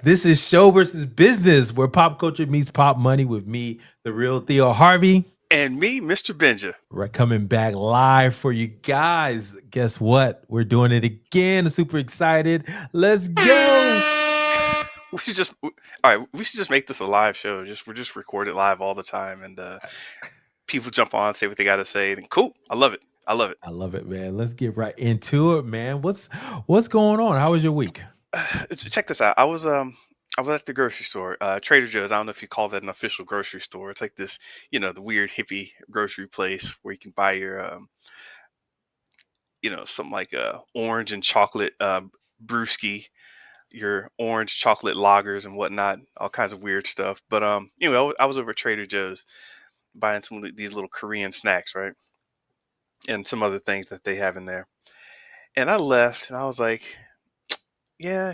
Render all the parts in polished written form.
This is Show versus Business, where pop culture meets pop money with me, the real Theo Harvey. And me, Mr. Benja. We're coming back live for you guys. Guess what? We're doing it again. Super excited. Let's go. We should just all right. We should just make this a live show. We're just record it live all the time, and people jump on, say what they got to say. And cool, I love it. I love it. I love it, man. Let's get right into it, man. What's going on? How was your week? Check this out. I was at the grocery store, Trader Joe's. I don't know if you call that an official grocery store. It's like this, the weird hippie grocery place where you can buy your something like orange and chocolate brewski, your orange chocolate lagers and whatnot, all kinds of weird stuff. But anyway, I was over at Trader Joe's buying some of these little Korean snacks, right, and some other things that they have in there. And I left, and I was like, yeah,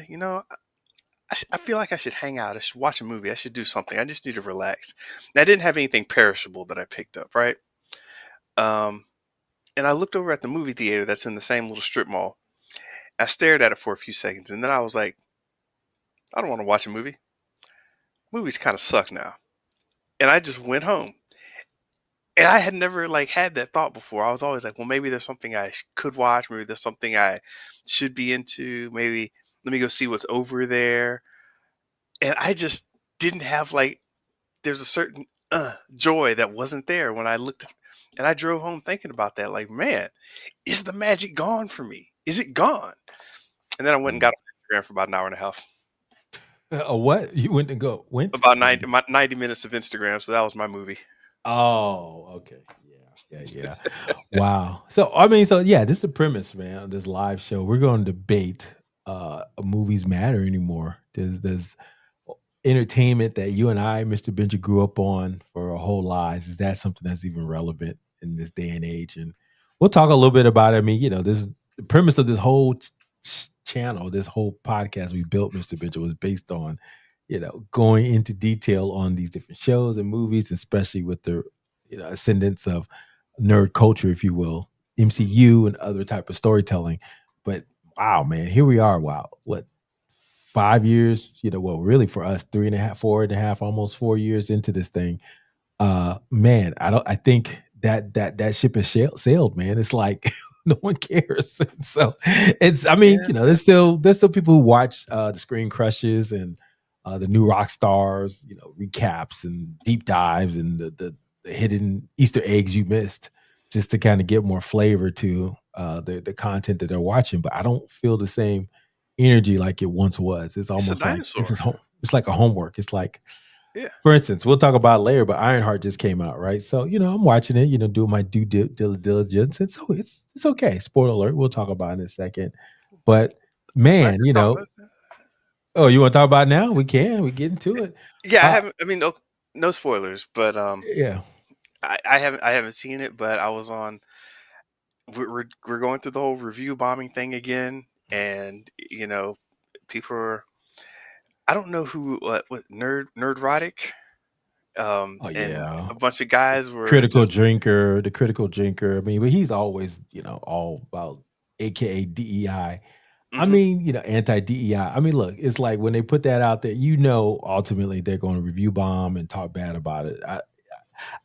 I feel like I should hang out. I should watch a movie. I should do something. I just need to relax. And I didn't have anything perishable that I picked up, right? Um, and I looked over at the movie theater that's in the same little strip mall. I stared at it for a few seconds, and then I was like, I don't want to watch a movie. Movies kind of suck now. And I just went home. And I had never had that thought before. I was always like, well, maybe there's something I could watch. Maybe there's something I should be into. Maybe let me go see what's over there. And I just didn't have there's a certain joy that wasn't there when I looked and I drove home thinking about that. Like, man, is the magic gone for me? Is it gone? And then I went and got on Instagram for about an hour and a half. What? You went to go? Went? About 90 minutes of Instagram. So that was my movie. Oh, okay. Yeah. Wow. So yeah, this is the premise, man, of this live show. We're going to debate movies matter anymore. Does entertainment that you and I, Mr. Benja, grew up on for our whole lives, is that something that's even relevant in this day and age? And we'll talk a little bit about it. I mean, this the premise of this whole channel, this whole podcast we built, Mr. Benja, was based on going into detail on these different shows and movies, especially with the ascendance of nerd culture, if you will, MCU and other type of storytelling. But wow, man, here we are. Wow, what 5 years? Well, really for us, 3.5, 4.5, almost 4 years into this thing. Man, I think that ship has sailed, man. It's like no one cares. So it's, I mean, Yeah. there's still people who watch the Screen Crushes and the new rock stars, recaps and deep dives and the hidden Easter eggs you missed, just to kind of get more flavor to the content that they're watching. But I don't feel the same energy like it once was. It's It's a almost like this dinosaur. is home. It's like a homework. It's like, Yeah. for instance, we'll talk about it later, but Ironheart just came out, right? So I'm watching it, doing my diligence, and so it's okay. Spoiler alert. We'll talk about it in a second. But Not man, your fault. oh, you want to talk about it now? We can. We get into it. Yeah, I Uh, haven't. I mean, no spoilers, but yeah. I haven't seen it, but I was on. We're going through the whole review bombing thing again, and people are. I don't know who what nerdrotic, Oh and yeah. a bunch of guys were Critical just. drinker, the critical drinker. I mean, but he's always, all about AKA DEI. I Hmm. mean, anti DEI. I mean, look, it's like when they put that out there, ultimately they're going to review bomb and talk bad about it.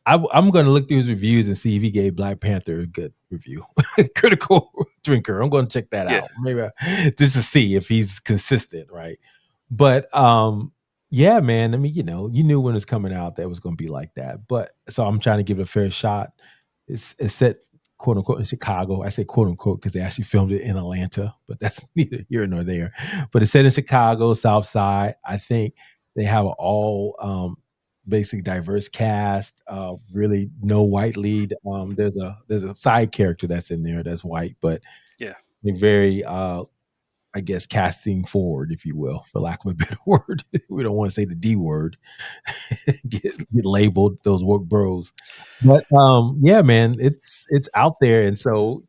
I'm going to look through his reviews and see if he gave Black Panther a good review. Critical drinker. I'm going to check that Yeah. out. Maybe just to see if he's consistent, right? But yeah, man. I mean, you knew when it was coming out that it was going to be like that. But so I'm trying to give it a fair shot. It's set quote unquote in Chicago. I say quote unquote because they actually filmed it in Atlanta, but that's neither here nor there. But it's set in Chicago, South Side. I think they have an all basically diverse cast. Really no white lead. There's a side character that's in there that's white, but Yeah. they very I guess casting forward, if you will, for lack of a better word. We don't want to say the D word, get labeled those work bros. But yeah, man, it's out there. And so,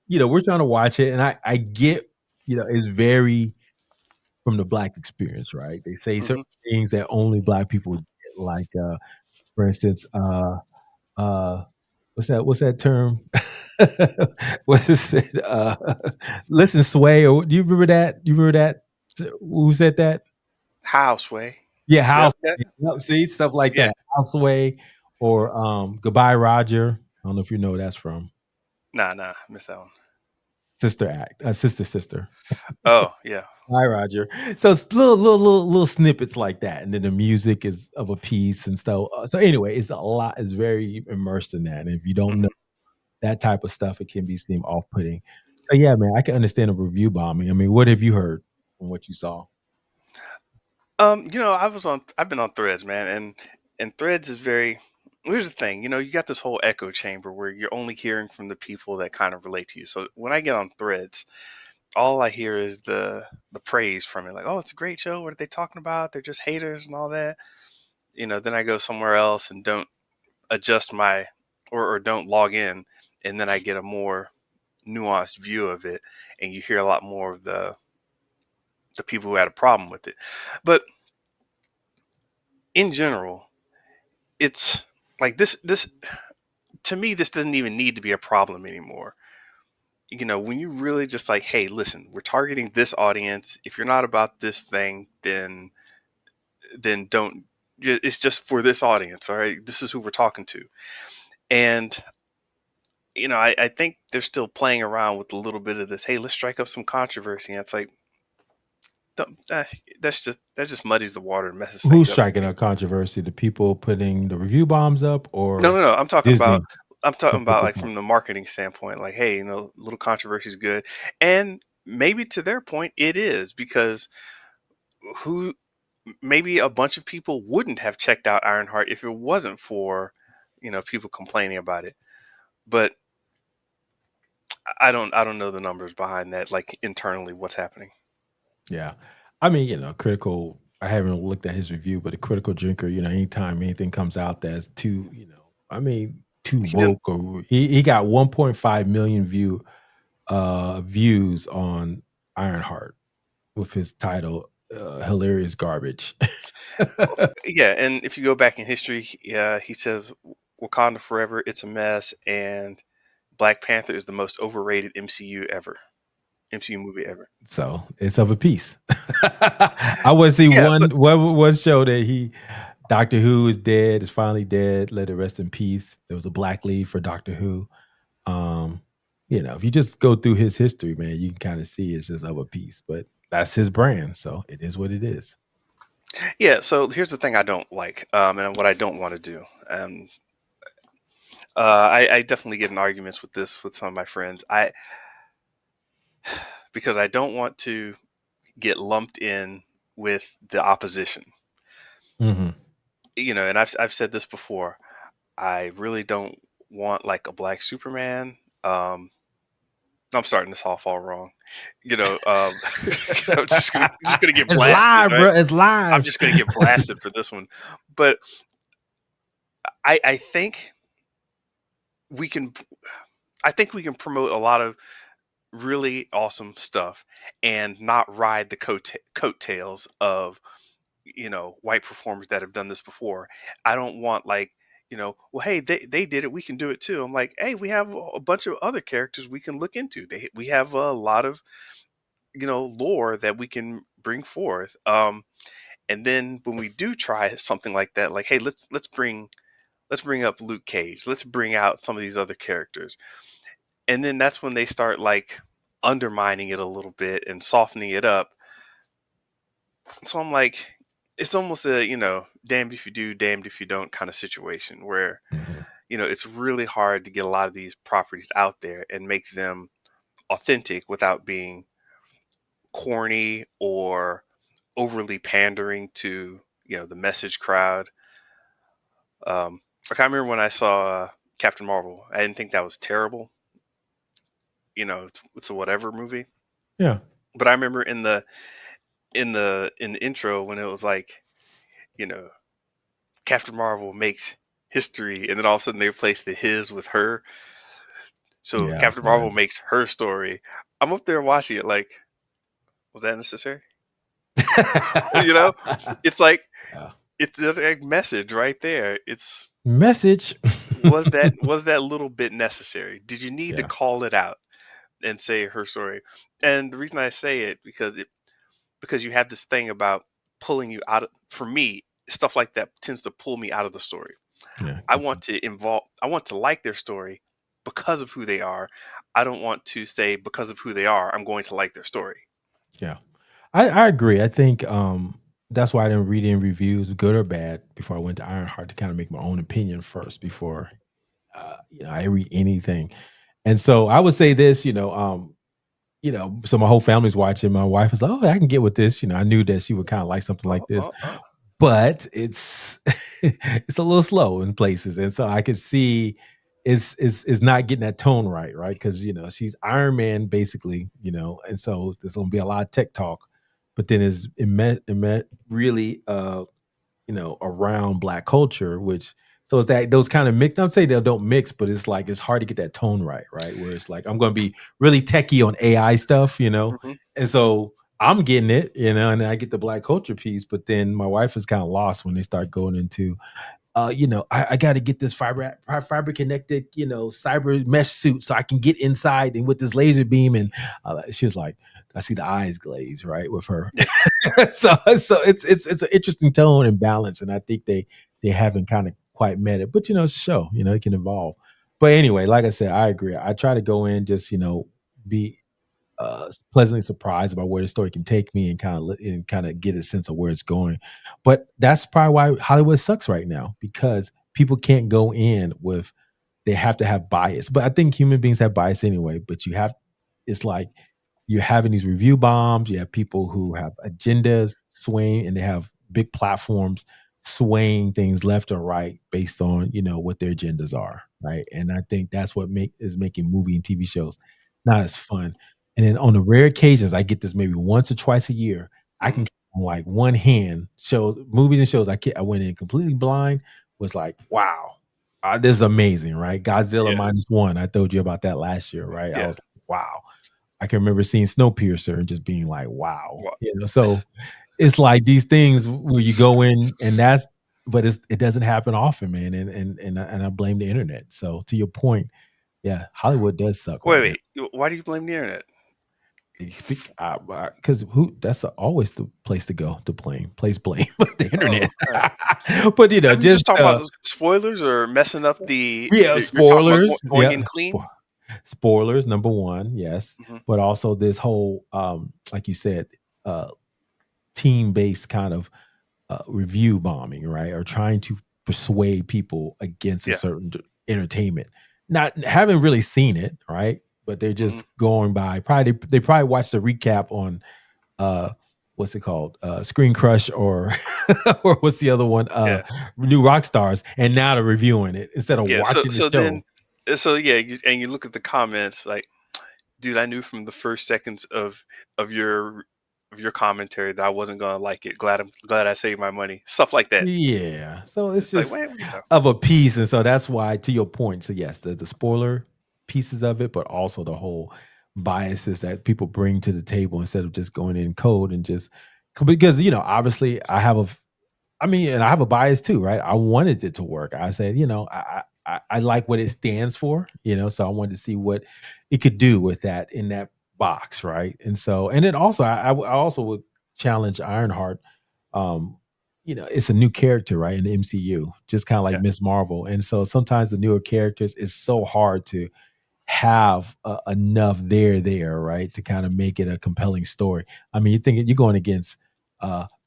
we're trying to watch it, and I get, it's very from the black experience, right? They say certain Hmm. things that only black people get, like for instance, uh what's that term? What's it? Listen, Sway, or do you remember that? You remember that? Who said that? Houseway. Yeah, Yep. House. Yep. Yep, see stuff like Yeah. that. Houseway or Goodbye Roger. I don't know if you know where that's from. Nah, nah. Missed that one. Sister Act, sister. Oh, yeah. Hi, Roger. So it's little snippets like that, and then the music is of a piece and stuff. So anyway, it's a lot. It's very immersed in that, and if you don't know Mhm. that type of stuff, it can be seem off putting. So yeah, man, I can understand a review bombing. I mean, what have you heard from what you saw? I've been on Threads, man, and Threads is very. Here's the thing, you got this whole echo chamber where you're only hearing from the people that kind of relate to you. So when I get on Threads, all I hear is the praise from it, like, "Oh, it's a great show. What are they talking about? They're just haters and all that." Then I go somewhere else and don't adjust my or don't log in, and then I get a more nuanced view of it, and you hear a lot more of the people who had a problem with it. But in general, it's like this to me, this doesn't even need to be a problem anymore. When you really just like, hey, listen, we're targeting this audience. If you're not about this thing, then don't. It's just for this audience. All right, this is who we're talking to. And I think they're still playing around with a little bit of this. Hey, let's strike up some controversy. And it's like, don't- uh, that just muddies the water and messes Who's things up for striking me. a controversy? The people putting the review bombs up, No, or no, no. I'm talking about. Disney I'm talking putting up about the like stuff? from the marketing standpoint. Like, hey, little controversy is good, and maybe to their point, it is because who maybe a bunch of people wouldn't have checked out Ironheart if it wasn't for people complaining about it. But I don't know the numbers behind that, like internally what's happening. Yeah. I mean, critical. I haven't looked at his review, but a critical drinker, anytime anything comes out that's too, I mean, too You know, woke, or he got 1.5 million views on Ironheart with his title, Hilarious Garbage. yeah, and if you go back in history, yeah, he says Wakanda Forever, it's a mess, and Black Panther is the most overrated MCU movie ever. So it's of a piece. I want to see Yeah, but one show that Doctor Who is dead, is finally dead. Let it rest in peace. There was a black lead for Doctor Who. Um, if you just go through his history, man, you can kind of see it's just of a piece. But that's his brand, so it is what it is. yeah, so here's the thing I don't like, and what I don't want to do. I definitely get in arguments with this with some of my friends. Because I don't want to get lumped in with the opposition. Hmm. And I've said this before. I really don't want like a black Superman. I'm starting this off all wrong. I'm just gonna get It's blasted, live, right? bro. It's I'm live. just gonna get blasted for this one. But I think we can I think we can promote a lot of really awesome stuff and not ride the coattails of white performers that have done this before. I don't want like well, hey, they did it, we can do it too. I'm like, hey, we have a bunch of other characters we can look into. We have a lot of lore that we can bring forth. And then when we do try something like that, like, hey, let's bring up Luke Cage, let's bring out some of these other characters, and then that's when they start like undermining it a little bit and softening it up. So I'm like, it's almost a damned if you do, damned if you don't kind of situation where Mhm. it's really hard to get a lot of these properties out there and make them authentic without being corny or overly pandering to the message crowd. Like I remember when I saw Captain Marvel, I didn't think that was terrible. It's a whatever movie. Yeah. But I remember in the intro when it was like, you know, Captain Marvel makes history, and then all of a sudden they replace the his with her. So Yeah, I Captain saw Marvel makes her story. I'm up there watching it like, was that necessary? You know, that. it's like Yeah. it's a like, message right there. It's Message. was that little bit necessary? Did you need to Yeah. call it out and say her story? And the reason I say it because you have this thing about pulling you out of, for me, stuff like that tends to pull me out of the story. Yeah. I want to involve, I want to like their story because of who they are. I don't want to say because of who they are, I'm going to like their story. Yeah. I agree. I think that's why I didn't read any reviews, good or bad, before I went to Ironheart to kind of make my own opinion first before I read anything. And so I would say this, so my whole family's watching. My wife was like, "Oh, I can get with this." I knew that she would kind of like something like Oh, this, oh, oh. but it's it's a little slow in places, and so I could see it's not getting that tone right, right? Because she's Iron Man basically, and so there's gonna be a lot of tech talk, but then it met really around black culture, which so it's that those kind of mix. I'm saying they don't mix, but it's like it's hard to get that tone right, right? Where it's like I'm going to be really techie on AI stuff, Mhm. and so I'm getting it, and then I get the black culture piece. But then my wife is kind of lost when they start going into I got to get this fiber connected, cyber mesh suit so I can get inside and with this laser beam. And she was like, I see the eyes glaze, right, with her. Yeah. So it's an interesting tone and balance, and I think they haven't kind of quite met it. But it's a show, it can evolve. But anyway, like I said, I agree. I try to go in just be pleasantly surprised about where the story can take me and kind of get a sense of where it's going. But that's probably why Hollywood sucks right now because people can't go in with they have to have bias. But I think human beings have bias anyway. But it's like you're having these review bombs. You have people who have agendas swaying, and they have big platforms swaying things left or right based on what their agendas are, right? And I think that's what is making movie and TV shows not as fun. And then on the rare occasions, I get this maybe once or twice a year. I can Mhm. count on like one hand shows, movies and shows. I went in completely blind. Was like, wow, this is amazing, right? Godzilla Yeah. minus one. I told you about that last year, right? I Yeah. was like, wow. I can remember seeing Snowpiercer and just being like, wow. Well, So it's like these things where you go in and but it doesn't happen often, man. And I blame the internet. So to your point, yeah, Hollywood does suck wait, right now. wait. Why do you blame the internet? Because who that's always the place to go to blame the Oh, internet. all right. But I mean, just just talking about those spoilers or messing up yeah, you're talking about spoilers. going Yeah, in clean. spoilers number one, yes. Hmm. But also this whole like you said, uh team based kind of review bombing, right? Or trying to persuade people against a Yeah. certain entertainment. Not haven't really seen it, right? But they're Hmm. just going by. Probably they probably watched the recap on uh what's it called? Screen Crush or or what's the other one? Yeah. New Rock Stars, and now they're reviewing it instead of Yeah. So watching the so show. then so yeah, and you look at the comments like, dude, I knew from the first seconds of your of your commentary that I wasn't gonna like it. Glad I saved my money. Stuff like that. Yeah. So it's It's like, just man, what are you talking? of a piece. And so that's why, to your point, so yes, the spoiler pieces of it, but also the whole biases that people bring to the table instead of just going in code and just because obviously and I have a bias too, right? I wanted it to work. I said, I like what it stands for, so I wanted to see what it could do with that in that box, right? And so, and then also, I also would challenge Ironheart. Um, it's a new character, right, in the MCU, just kind of like Yeah. Miss Marvel, and so sometimes the newer characters is so hard to have enough there, right, to kind of make it a compelling story. I mean, you're going against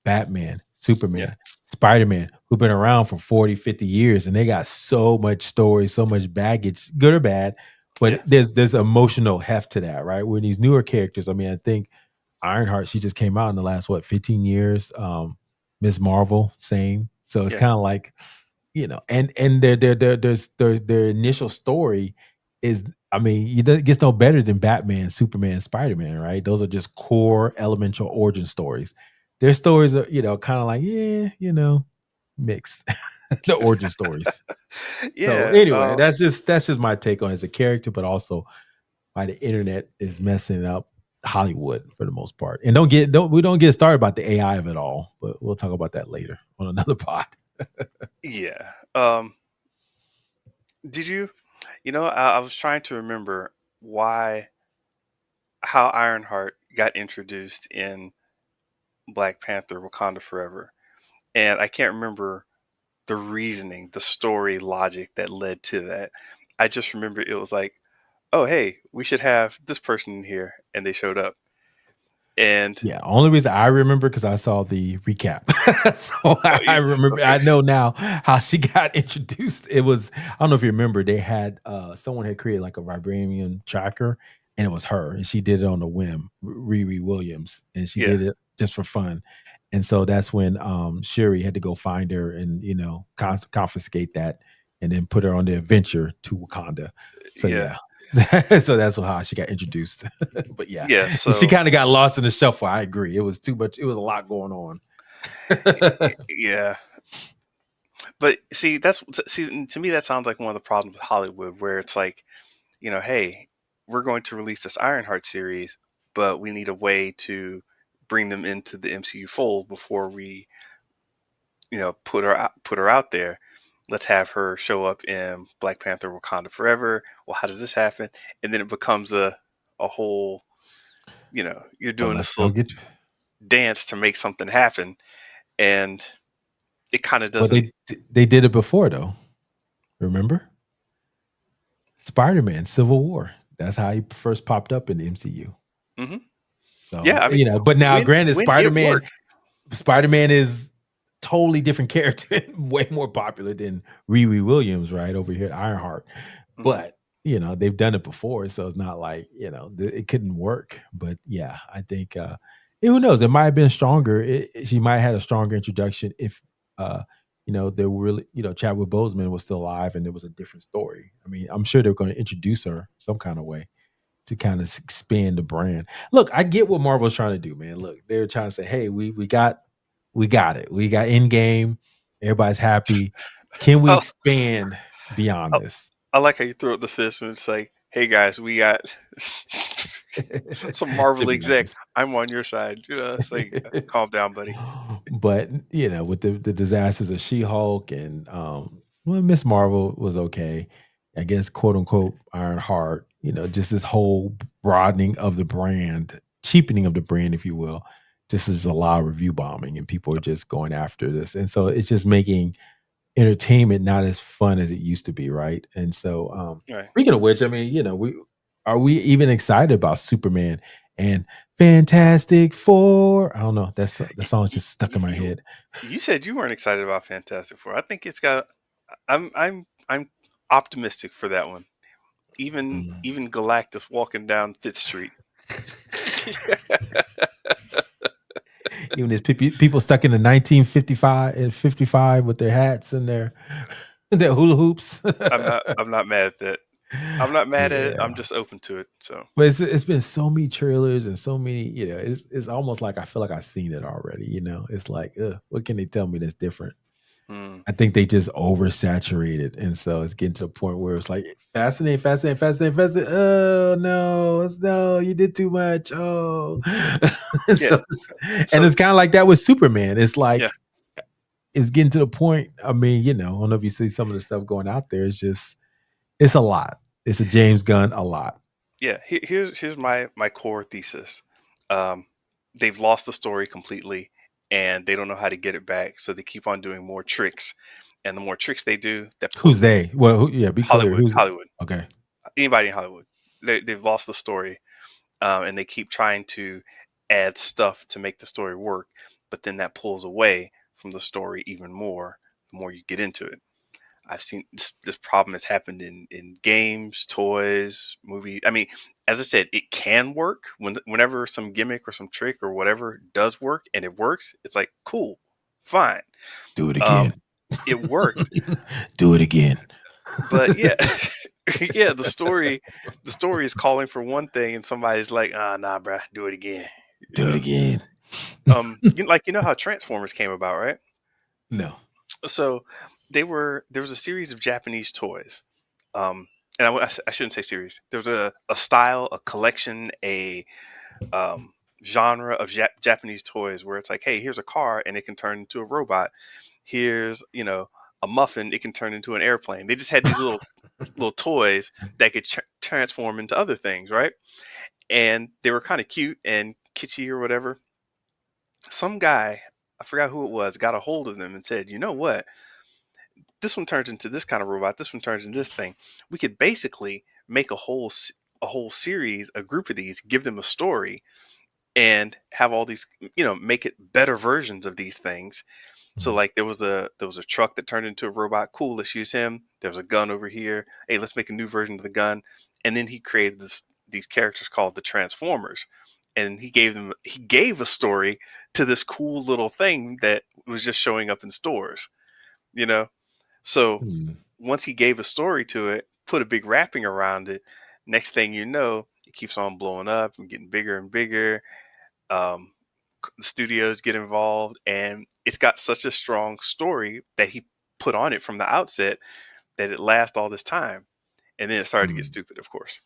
Batman, Yeah. Superman, Spider-Man, who've been around for 40, 50 years, and they got so much story, so much baggage, good or bad, but Yeah. there's emotional heft to that, right? When these newer characters, I mean, I think Ironheart, she just came out in the last 15 years. Miss Marvel, same. So it's Yeah. kind of like and their initial story is, I mean, it gets no better than Batman, Superman, Spider-Man, right? Those are just core elemental origin stories. Their stories are, kind of like, yeah, mixed. The origin stories. So Yeah. anyway, that's just my take on it as a character, but also why the internet is messing up Hollywood for the most part. And don't get started about the AI of it all, but we'll talk about that later on another pod. Yeah. Did you? I was trying to remember why how Ironheart got introduced in Black Panther: Wakanda Forever, and I can't remember the reasoning, the story logic that led to that. I just remember it was like, oh hey, we should have this person in here, and they showed up, and Yeah, only reason I remember because I saw the recap. So oh, I yeah, remember okay, I know now how she got introduced. It was I don't know if you remember, they had someone had created like a vibranium tracker and it was her and she did it on a whim, Riri Williams, and she yeah, did it just for fun. And so that's when Shuri had to go find her and confiscate that and then put her on the adventure to Wakanda. So yeah, yeah. So that's how she got introduced. But yeah, yeah. she So kind of got lost in the shuffle. I agree. It was too much. It was a lot going on. yeah, but see to me that sounds like one of the problems with Hollywood, where it's like, hey, we're going to release this Ironheart series, but we need a way to bring them into the MCU fold before we, put her out there. Let's have her show up in Black Panther: Wakanda Forever. Well, how does this happen? And then it becomes a whole, you're But doing let's this go little get. dance to make something happen, and it kind of But doesn't. they did it before though. Remember Spider Man Civil War. That's how he first popped up in the MCU. Hmm. Yeah, So I mean, but now granted, when it worked. Spider Man is totally different character, way more popular than Riri Williams, right over here at Ironheart. Hmm. But they've done it before, so it's not like it couldn't work. But yeah, I think who knows? It might have been stronger. She might have had a stronger introduction if they were really Chadwick Boseman was still alive and there was a different story. I mean, I'm sure they're going to introduce her some kind of way to kind of expand the brand. Look, I get what Marvel's trying to do, man. Look, they're trying to say, hey, we got it. We got in game. Everybody's happy. Can we I, expand beyond I, this? I like how you throw up the fist when it's like, "Hey guys, we got some Marvel Should be exec. nice. I'm on your side." It's like, calm down, buddy. But with the disasters of She-Hulk and Miss Marvel was okay. I guess quote unquote Ironheart, just this whole broadening of the brand, cheapening of the brand, if you will. Just is a lot of review bombing and people are just going after this. And so it's just making entertainment not as fun as it used to be, right? And so, Right. speaking of which, I mean, we even excited about Superman and Fantastic Four? I don't know. The You, song's you, just stuck in my you head. you said you weren't excited about Fantastic Four. I think it's got. I'm optimistic for that one. Even Mm. even Galactus walking down Fifth Street. Even as people stuck in the 1955 and 55 with their hats and their hula hoops. I'm not mad at that. I'm not mad at it. I'm Yeah. just open to it. So. But it's been so many trailers and so many, it's almost like I feel like I've seen it already, It's like, what can they tell me that's different? Hmm. I think they just oversaturated, and so it's getting to a point where it's like fascinating, fascinating, fascinating, fascinating. Oh no, no, you did too much. Oh, Yeah. and So it's kind of like that with Superman. It's yeah. like it's getting to the point. I mean, I don't know if you see some of the stuff going out there. It's a lot. It's a James Gunn a lot. Yeah, here's my core thesis. Um, they've lost the story completely, and they don't know how to get it back. So they keep on doing more tricks, and the more tricks they do, that Who's pulls them they? Well, yeah, be clear. Hollywood. Who's Hollywood. okay? Anybody in Hollywood. They've lost the story, and they keep trying to add stuff to make the story work, but then that pulls away from the story even more the more you get into it. I've seen this problem has happened in games, toys, movies. I mean, as I said, it can work whenever some gimmick or some trick or whatever does work and it works. It's like cool, fine. Do it Um, again. it worked, Do it again. but yeah, yeah. The story is calling for one thing, and somebody's like, ah, nah, bruh, do it again. You Do it know, again. how Transformers came about, right? No. So there was a series of Japanese toys, um, and I shouldn't say series. There was a style, a collection, a um, genre of Japanese toys where it's like, hey, here's a car and it can turn into a robot. Here's a muffin, it can turn into an airplane. They just had these little toys that could transform into other things, right? And they were kind of cute and kitschy or whatever. some guy, I forgot who it was, got a hold of them and said, you know what? This one turns into this kind of robot. This one turns into this thing. We could basically make a whole series, a group of these, give them a story, and have all these, make it better versions of these things. So Mhm. like there was a truck that turned into a robot. Cool, let's use him. There was a gun over here. Hey, let's make a new version of the gun. And then he created these characters called the Transformers. And he gave a story to this cool little thing that was just showing up in stores, you know? So Mm. once he gave a story to it, put a big wrapping around it, next thing you know, it keeps on blowing up and getting bigger and bigger. Um, the studios get involved, and it's got such a strong story that he put on it from the outset that it lasts all this time. And then it started to get Mm. stupid, of course.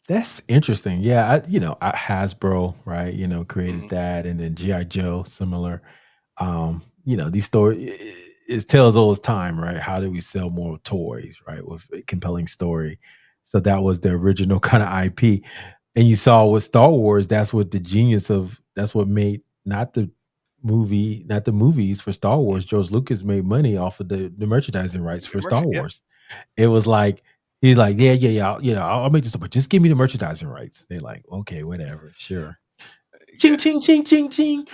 That's interesting. Yeah, Hasbro, right? Created Hmm. that, and then GI Joe, similar. These stories it tells all its time, right? How do we sell more toys, right? With a compelling story. So that was the original kind of IP. And you saw with Star Wars, that's what made not not the movies for Star Wars. George Lucas made money off of the merchandising rights for Star Yeah, Wars. It was like he's like, yeah, yeah, yeah, I'll make this up, but just give me the merchandising rights. They're like, okay, whatever, sure. Ching, yeah. ching, ching, ching, ching.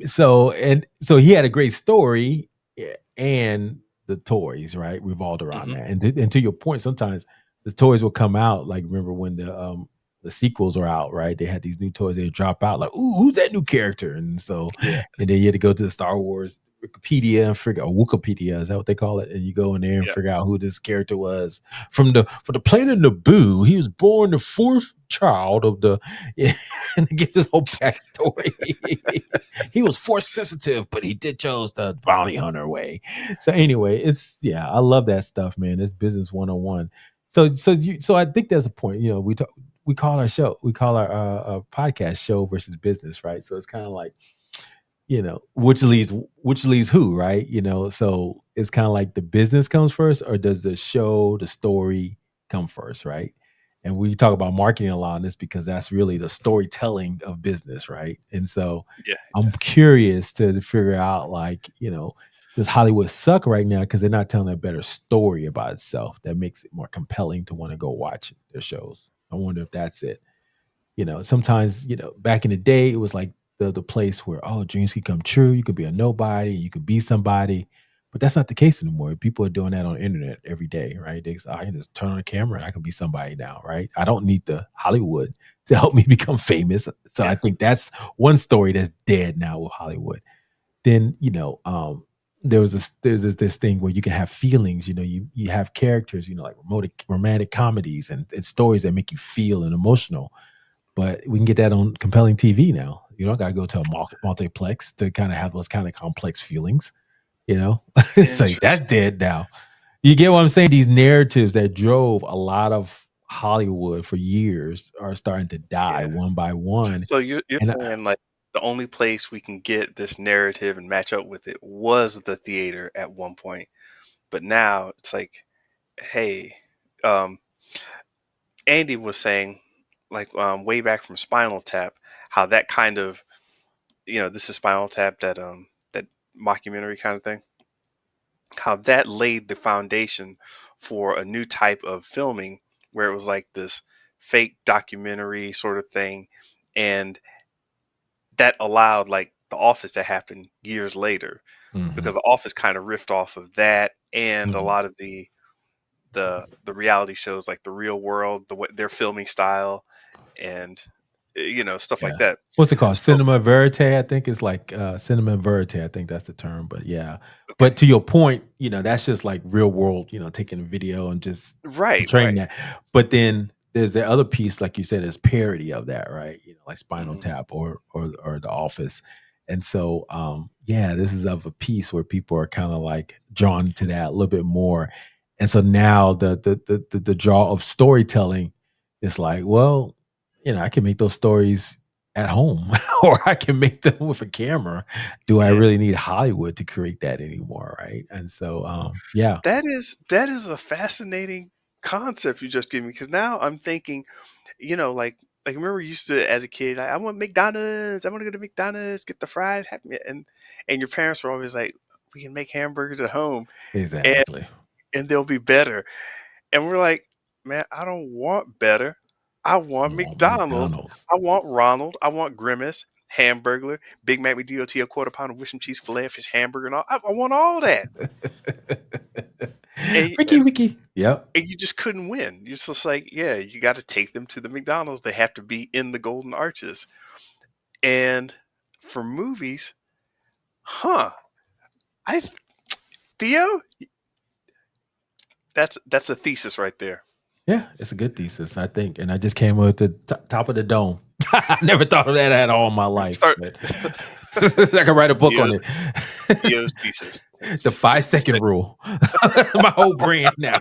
So he had a great story, and the toys, right, revolved around Hmm. that. And to your point, sometimes the toys will come out. Like, remember when the sequels are out, right? They had these new toys. They drop out like, ooh, who's that new character? Yeah, And then you had to go to the Star Wars Wikipedia and figure, or Wikipedia, is that what they call it? And you go in there and yeah. figure out who this character was from the planet Naboo. He was born the fourth child of the and to get this whole backstory. He was force sensitive, but he did chose the bounty hunter way. So anyway, I love that stuff, man. It's business 101. So I think there's a point. We call our podcast show versus business, right? So it's kind of like, which leads who, right? So it's kind of like the business comes first, or does the story come first, right? And we talk about marketing a lot on this because that's really the storytelling of business, right? And so Yeah, I'm curious to figure out, like, does Hollywood suck right now because they're not telling a better story about itself that makes it more compelling to want to go watch their shows? I wonder if that's it. Sometimes, back in the day, it was like the place where, oh, dreams can come true. You could be a nobody, you could be somebody. But that's not the case anymore. People are doing that on the internet every day, right? They say, I can just turn on a camera and I can be somebody now, right? I don't need the Hollywood to help me become famous. So I yeah. think that's one story that's dead now with Hollywood. Then, there's this thing where you can have feelings. You have characters, like romantic comedies and stories that make you feel and emotional, but we can get that on compelling TV now. You don't gotta go to a multiplex to kind of have those kind of complex feelings. It's like that's Interesting. dead now. You get what I'm saying? These narratives that drove a lot of Hollywood for years are starting to die Yeah. one by one. So you're And saying like the only place we can get this narrative and match up with it was the theater at one point, but now it's like, hey, um, Andy was saying, like, way back from Spinal Tap, how that kind of, this is Spinal Tap, that mockumentary kind of thing, how that laid the foundation for a new type of filming where it was like this fake documentary sort of thing, and that allowed like The Office to happen years later because mhm, The Office kind of riffed off of that and a mhm. lot of the reality shows like The Real World, their filming style, and stuff like Yeah. that. What's it called? So Cinema verite, I think it's like, cinema verite, I think that's the term, but yeah. okay, But to your point, that's just like real world, taking a video and just right, portraying right, that. But then there's the other piece, like you said, is parody of that, right? Like Spinal hmm, Tap or The Office. And so, yeah, this is of a piece where people are kind of like drawn to that a little bit more. And so now the draw of storytelling is like, well, I can make those stories at home or I can make them with a camera. Do I yeah. really need Hollywood to create that anymore? Right. And so, yeah. That is a fascinating concept you just gave me because now I'm thinking, like. like remember you used to as a kid, like, I want McDonald's. I want to go to McDonald's, get the fries, have me, and your parents were always like, we can make hamburgers at home, and Exactly. they'll be better. And we're like, man, I don't want better. I want Want McDonald's. McDonald's. I want Ronald. I want Grimace, Hamburglar, Big Mac McDOT, a quarter pound of with some cheese, filet of fish, hamburger, and all. I want all that. And, Ricky, and Ricky. Yep. and you just couldn't win. You're just like, yeah, you got to take them to the McDonald's. They have to be in the Golden Arches. And for movies, huh? I Theo, that's a thesis right there. Yeah, it's a good thesis, I think. And I just came up with the top of the dome. I never thought of that at all in my life, Start but I could write a book on Theo's, it. Theo's thesis. The 5 second rule. My whole brand now.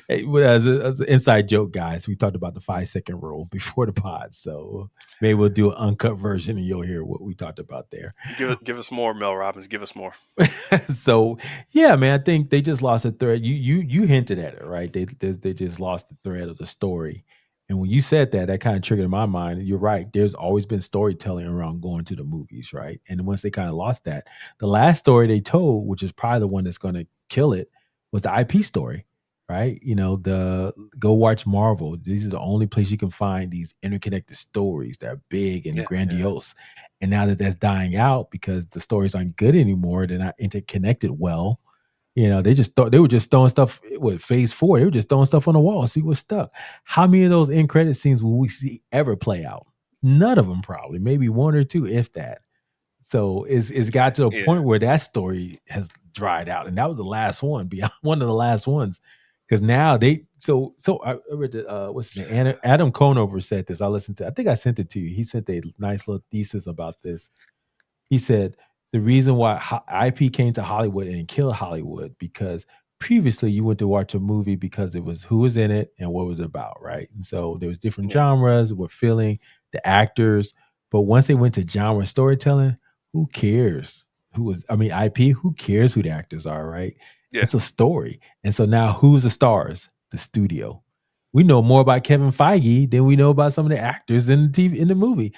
Hey, well, as an inside joke, guys, we talked about the 5 second rule before the pod. So maybe we'll do an uncut version and you'll hear what we talked about there. Give us more, Mel Robbins. Give us more. So yeah, man, I think they just lost the thread. You hinted at it, right? They just lost the thread of the story. And when you said that, that kind of triggered in my mind. You're right. There's always been storytelling around going to the movies, right? And once they kind of lost that, the last story they told, which is probably the one that's going to kill it, was the IP story, right? You know, the go watch Marvel. This is the only place you can find these interconnected stories that are big and Yeah, yeah, grandiose. And now that that's dying out because the stories aren't good anymore, they're not interconnected well. You know, they just thought they were just throwing stuff with phase 4. They were just throwing stuff on the wall, see what stuck. How many of those end credit scenes will we see ever play out? None of them, probably, maybe one or two, if that. So it's got to the yeah. point where that story has dried out, and that was the last one, beyond one of the last ones. Because now so I read the what's his name? Adam Conover said this. I listened to. I think I sent it to you. He sent a nice little thesis about this. He said the reason why IP came to Hollywood and killed Hollywood because previously you went to watch a movie because it was who was in it and what was it about, right? And so there was different Yeah, genres, we're feeling the actors, but once they went to genre storytelling, who cares? Who was I mean IP? Who cares who the actors are, right? yeah, It's a story, and so now who's the stars? The studio. We know more about Kevin Feige than we know about some of the actors in the TV in the movie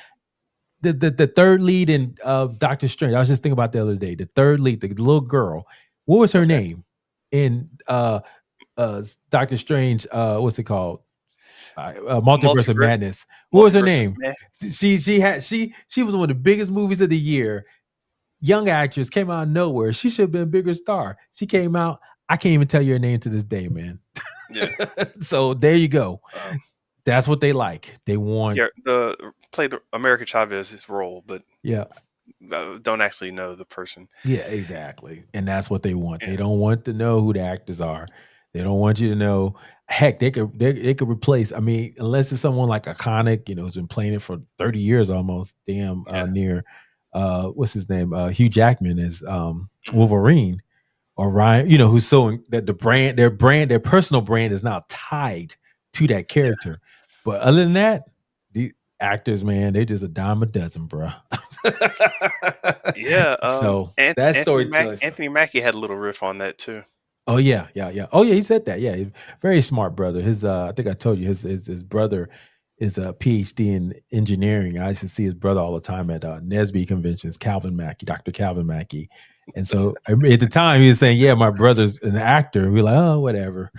the third lead in Doctor Strange. I was just thinking about the other day. The third lead, the little girl. What was her okay. name in Doctor Strange? What's it called? Multiverse of Multiverse, Madness. What was her multiverse of name? man. She was one of the biggest movies of the year. Young actress came out of nowhere. She should have been a bigger star. She came out. I can't even tell you her name to this day, man. Yeah, So there you go. um, That's what they like. They want, yeah. The played the America Chavez's role, but yeah. don't actually know the person. Yeah, exactly. And that's what they want. Yeah, They don't want to know who the actors are. They don't want you to know. Heck, they could replace. I mean, unless it's someone like iconic, who's been playing it for 30 years almost. Damn, yeah. near what's his name? Hugh Jackman is Mhm. Wolverine or Ryan. Who's so that the their personal brand is now tied to that Yeah, character. But other than that, the actors, man, they're just a dime a dozen, bro. yeah. So that storytelling stuff. Anthony Mackie had a little riff on that too. Oh yeah, yeah, yeah. Oh yeah, he said that. Yeah, very smart brother. His I think I told you his brother is a PhD in engineering. I used to see his brother all the time at Nesby conventions. Calvin Mackey, Dr. Calvin Mackey. And so at the time he was saying, "Yeah, my brother's an actor." We're like, "Oh, whatever."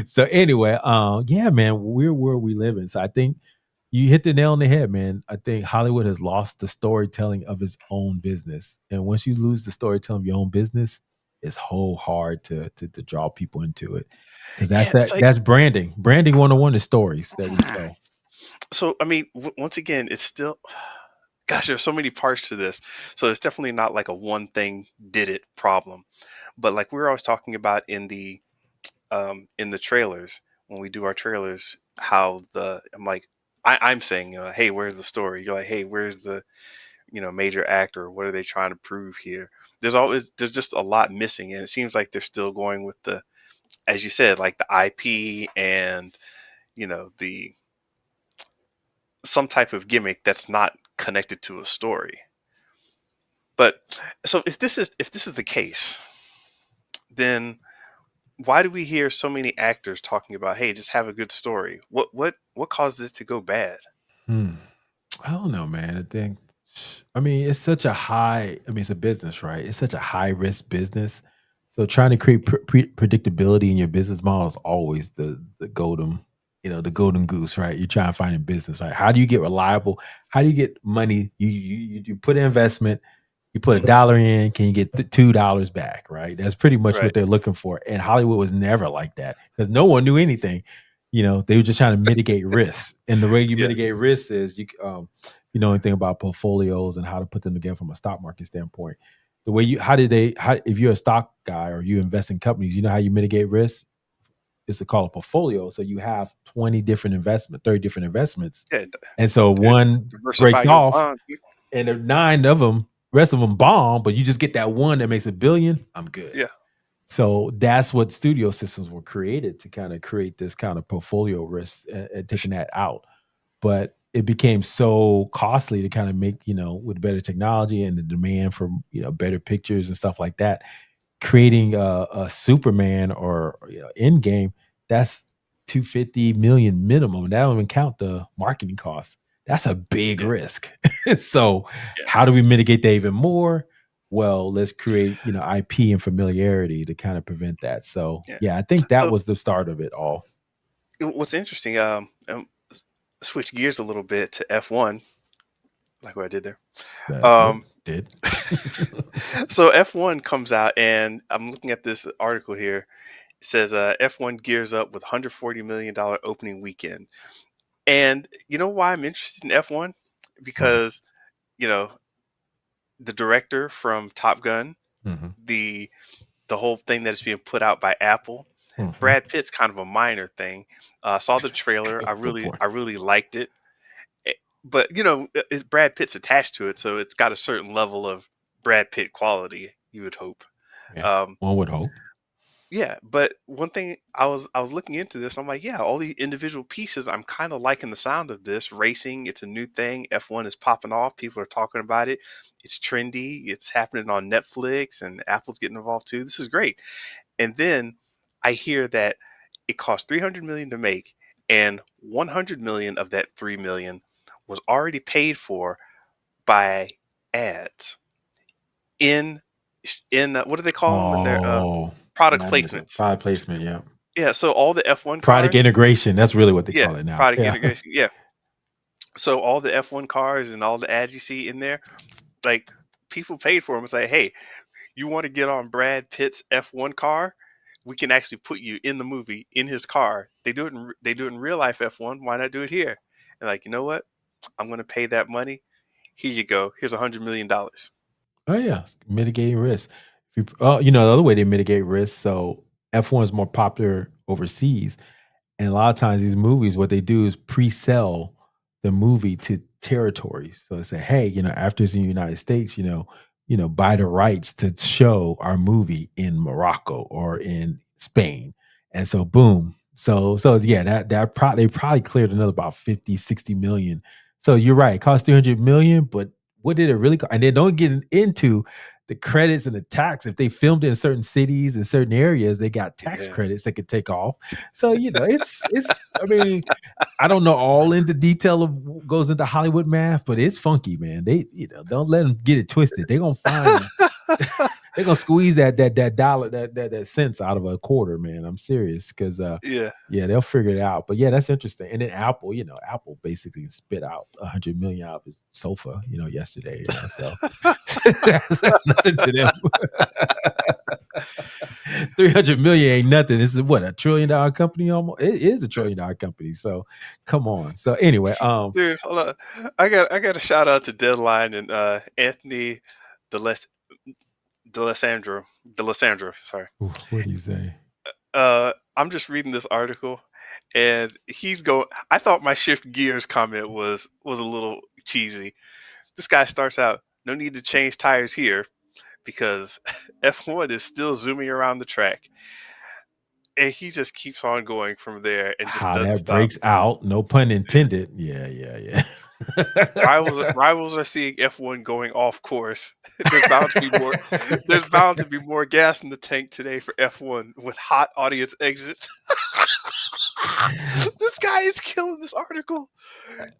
So anyway, yeah, man, we're where we live in. So I think you hit the nail on the head, man. I think Hollywood has lost the storytelling of its own business, and once you lose the storytelling of your own business, it's whole hard to draw people into it because Yeah, it's like that's branding. Branding 101 is stories that we tell. so. I mean, once again, it's still. Gosh, there's so many parts to this. So it's definitely not like a one thing did it problem. But like we were always talking about in the trailers when we do our trailers, how the I'm like I'm saying, hey, where's the story? You're like, hey, where's the major actor? What are they trying to prove here? There's just a lot missing, and it seems like they're still going with the, as you said, like the IP and the some type of gimmick that's not connected to a story. But so if this is the case, then why do we hear so many actors talking about, hey, just have a good story? What caused this to go bad? Hmm. I don't know, man. I mean, it's such a high. I mean, it's a business, right? It's such a high risk business. So trying to create predictability in your business model is always the golden, the golden goose, right? You're trying to find in business, right? How do you get reliable? How do you get money? You put an investment, you put a Hmm. dollar in, can you get $2 back, right? That's pretty much what Right. they're looking for. And Hollywood was never like that because no one knew anything. They were just trying to mitigate risks. And the way you Yeah. mitigate risks is you know anything about portfolios and how to put them together from a stock market standpoint. The way you how if you're a stock guy or you invest in companies, you know how you mitigate risk? It's called a portfolio. So you have 20 different investment, 30 different investments. Yeah. And so To one diversify breaks your off bond. and the nine of them, rest of them bomb, but you just get that one that makes a billion, I'm good. Yeah. So that's what studio systems were created to kind of create this kind of portfolio risk and taking that out. But it became so costly to kind of make, with better technology and the demand for, better pictures and stuff like that, creating a Superman or end game, that's 250 million minimum. That don't even count the marketing costs. That's a big Yeah. risk. So Yeah. how do we mitigate that even more? Well, let's create, IP and familiarity to kind of prevent that. So Yeah. yeah, I think that So was the start of it all. what's interesting, switch gears a little bit to F1, like what I did there. Yep, Um, did. so F1 comes out, and I'm looking at this article here. It says F1 gears up with $140 million opening weekend. And you know why I'm interested in F1? Why? Because, you know, the director from Top Gun, Mhm. the the whole thing that is being put out by Apple, Mhm. Brad Pitt's kind of a minor thing. I saw the trailer. Good point. I really liked it. Eh, But it's Brad Pitt's attached to it, so it's got a certain level of Brad Pitt quality. You would hope. Yeah, Um, one would hope. Yeah, but one thing I was looking into this, I'm like, yeah, all the individual pieces, I'm kind of liking the sound of this. Racing, it's a new thing. F1 is popping off. People are talking about it. It's trendy. It's happening on Netflix and Apple's getting involved too. This is great. And then I hear that it cost 300 million to make, and 100 million of that 3 million was already paid for by ads in what do they call them when they're Oh, product yeah, I'm with you. placements. Product placement, yeah. Yeah, so all the F1 Product cars, integration, that's really what they yeah, call it now. product Yeah. integration, yeah. So all the F1 cars and all the ads you see in there, like people paid for them. It's like, hey, you want to get on Brad Pitt's F1 car? We can actually put you in the movie in his car. They do it in real life F1. Why not do it here? And like, you know what? I'm going to pay that money. Here you go. Here's $100 million. Oh, yeah, mitigating risk. The other way they mitigate risk, so F1 is more popular overseas. And a lot of times these movies, what they do is pre-sell the movie to territories. So they say, hey, after it's in the United States, buy the rights to show our movie in Morocco or in Spain. And so boom. So yeah, they probably cleared another about 50, 60 million. So you're right, it cost 300 million, but what did it really cost? And then don't get into the credits and the tax. If they filmed it in certain cities and certain areas, they got tax Yeah. credits they could take off. So it's. I mean, I don't know all into detail of what goes into Hollywood math, but it's funky, man. They don't let them get it twisted. They're gonna find they're gonna squeeze that dollar that cents out of a quarter, man. I'm serious because Yeah. yeah, they'll figure it out. But yeah, that's interesting. And then Apple, Apple basically spit out 100 million out of his sofa, yesterday, so that's nothing to them. 300 million ain't nothing. This is what, $1 trillion company almost? It is $1 trillion company. So come on. So anyway, Dude, hold on. I got a shout out to Deadline and Anthony Deles Delesandro, sorry. what do you say? I'm just reading this article, and he's going. I thought my shift gears comment was a little cheesy. This guy starts out, no need to change tires here because F1 is still zooming around the track, and he just keeps on going from there and just How doesn't that stop. breaks out, no pun intended. Yeah, yeah, yeah. Rivals are seeing F1 going off course. There's bound to be more. There's bound to be more gas in the tank today for F1 with hot audience exits. This guy is killing this article.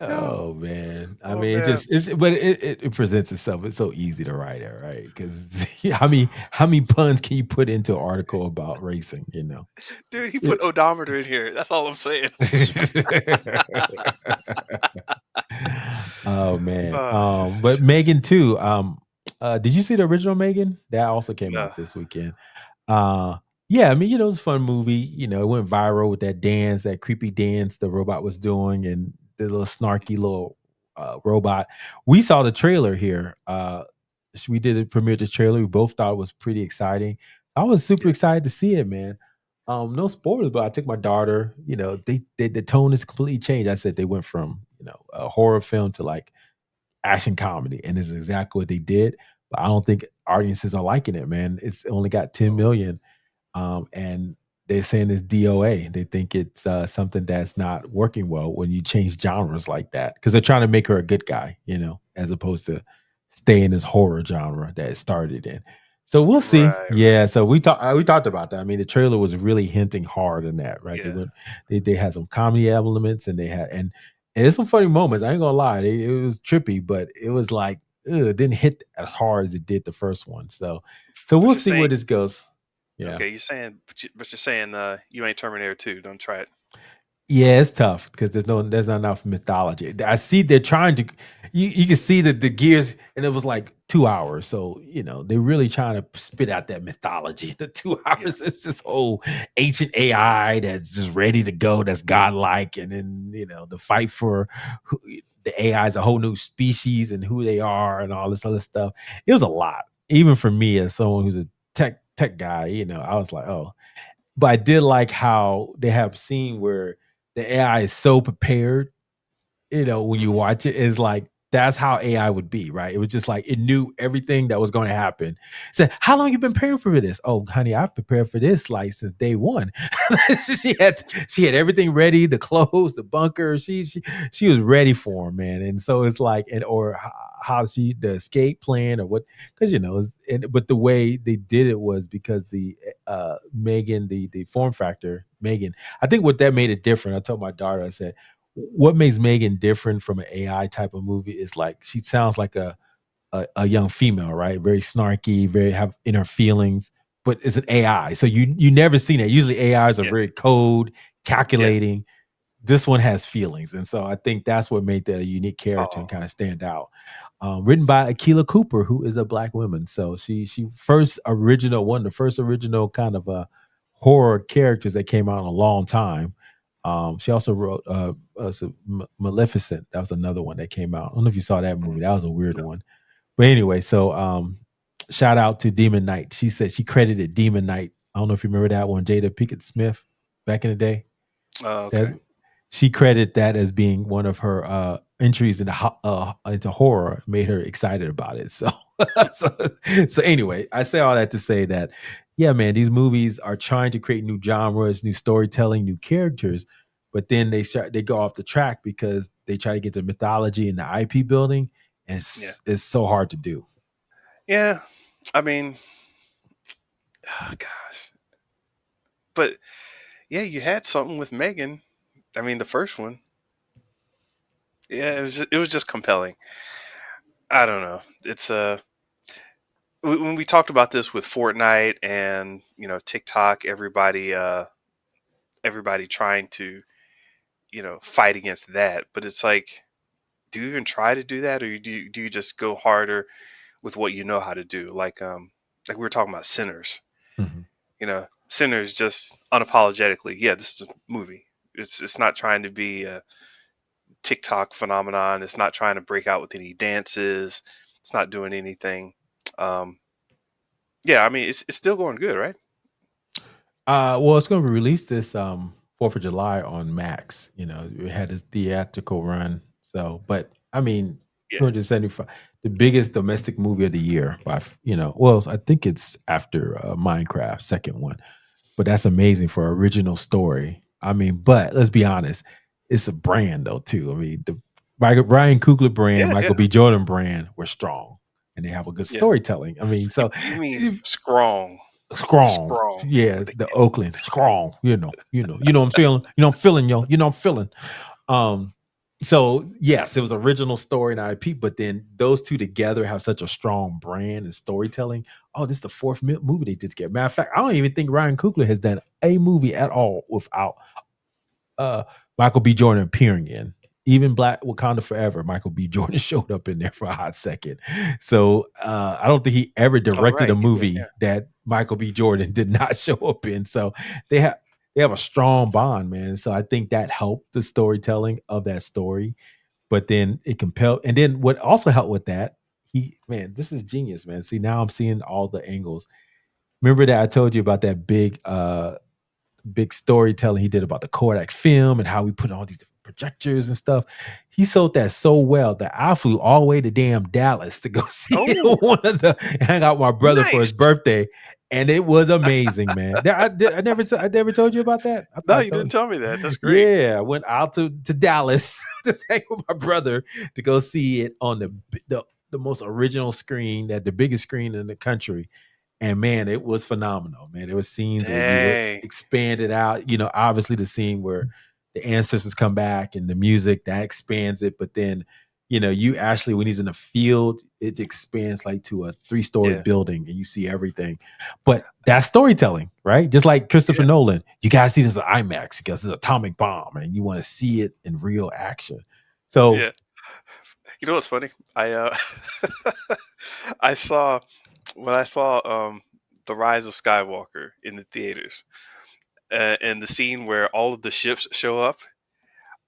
Yo, Oh man, I oh mean, man, but it presents itself. It's so easy to write it, right? Because how many puns can you put into an article about racing? You know, dude, he put It- odometer in here. That's all I'm saying. oh man, Uh, but Megan too. Did you see the original Megan? That also came no, out this weekend. Uh, yeah, I mean, it was a fun movie. It went viral with that dance, that creepy dance the robot was doing, and the little snarky little robot. We saw the trailer here. We did a premiere this trailer. We both thought it was pretty exciting. I was super yeah, excited to see it, man. No spoilers, but I took my daughter. They the tone is completely changed. I said they went from a horror film to like action comedy, and it's exactly what they did. But I don't think audiences are liking it, man. It's only got 10 oh, million, and they're saying it's DOA. They think it's something that's not working well when you change genres like that because they're trying to make her a good guy, as opposed to stay in this horror genre that it started in. So we'll see. right, right, Yeah. So we talked about that. I mean, the trailer was really hinting hard on that, right? yeah, They had some comedy elements, and there's some funny moments. I ain't gonna lie, it was trippy, but it was like it didn't hit as hard as it did the first one. So but we'll you're see where saying this goes. Yeah. okay. You're saying, but you're saying you ain't Terminator 2. Don't try it. Yeah, it's tough because there's not enough mythology. I see they're trying to you can see that the gears and it was like 2 hours. So, they're really trying to spit out that mythology. The 2 Yeah, hours is this whole ancient AI that's just ready to go, that's godlike, and then, the fight for who, the AI is a whole new species and who they are and all this other stuff. It was a lot. Even for me as someone who's a tech guy, I was like, "Oh, but I did like how they have scene where the AI is so prepared, when you hmm, watch it, is like that's how AI would be, right? It was just like it knew everything that was going to happen. Said, "How long you been preparing for this?" "Oh, honey, I've prepared for this like since day one." she had everything ready, the clothes, the bunker. She was ready for him, man. And so it's like, how she the escape plan or what? Because but the way they did it was because the Megan, the form factor Megan. I think what that made it different. I told my daughter, I said what makes Megan different from an AI type of movie is like she sounds like a young female, right? Very snarky, very have inner feelings, but it's an AI. So you never seen it. Usually AIs are yeah, very cold, yeah. calculating. This one has feelings, and so I think that's what made that a unique character and Oh, kind of stand out. Written by Akilah Cooper, who is a black woman, so she first original one of the first original kind of horror characters that came out in a long time. She also wrote Maleficent. That was another one that came out. I don't know if you saw that mm, movie. That was a weird no. one. But anyway, so shout out to Demon Knight. She said she credited Demon Knight. I don't know if you remember that one, Jada Pinkett Smith back in the day. Oh, That okay. she credited that as being one of her entries into horror, made her excited about it. So, so, so anyway, I say all that to say that, yeah, man, these movies are trying to create new genres, new storytelling, new characters, but then they go off the track because they try to get the mythology and the IP building, and Yeah, it's so hard to do. yeah. I mean, oh, gosh, but yeah, you had something with Megan. I mean, the first one. Yeah, it was just compelling. I don't know. It's when we talked about this with Fortnite and TikTok, everybody trying to fight against that, but it's like, do you even try to do that, or do you just go harder with what you know how to do? Like we were talking about Sinners. Mhm. Sinners just unapologetically, yeah, this is a movie. It's not trying to be a TikTok phenomenon. It's not trying to break out with any dances. It's not doing anything. Um, yeah, I mean, it's still going good, right? Well, it's going to be released this 4th of July on Max. It had its theatrical run. So, but I mean, Yeah, 275, the biggest domestic movie of the year well, I think it's after Minecraft, second one. But that's amazing for original story. I mean, but let's be honest, it's a brand though too. I mean, Ryan Coogler brand, Yeah, yeah, Michael B. Jordan brand were strong, and they have a good yeah. storytelling. I mean, so You mean if strong, strong, strong yeah, with the the Oakland strong. I'm feeling. I'm feeling yo. I'm feeling. Um, so yes, it was original story and IP, but then those two together have such a strong brand and storytelling. Oh, this is the fourth movie they did together. Matter of fact, I don't even think Ryan Coogler has done a movie at all without uh Michael B. Jordan appearing in. Even Black Wakanda Forever, Michael B. Jordan showed up in there for a hot second. So I don't think he ever Oh, directed a right. He did, yeah. movie that Michael B. Jordan did not show up in. So they have they have a strong bond, man. So I think that helped the storytelling of that story. But then it compelled, and then what also helped with that, this is genius, man. See, now I'm seeing all the angles. Remember that I told you about that big storytelling he did about the Kodak film and how we put all these different projectors and stuff. He sold that so well that I flew all the way to damn Dallas to go see Oh, one of the hang out with my brother for his nice. birthday. And it was amazing, man. I never told you about that. I No, thought I you told didn't you. tell me that. That's great. Yeah, I went out to Dallas to hang with my brother to go see it on the most original screen, that the biggest screen in the country. And man, it was phenomenal, man. There was scenes where you would Dang. expand it out. Obviously the scene where the ancestors come back and the music that expands it, but then you actually when he's in the field, it expands like to a three-story Yeah, building and you see everything. But that's storytelling, right? Just like Christopher yeah, Nolan, you guys see this in IMAX because it's an atomic bomb and you want to see it in real action. So yeah. You know what's funny? I saw when I saw The Rise of Skywalker in the theaters, and the scene where all of the ships show up.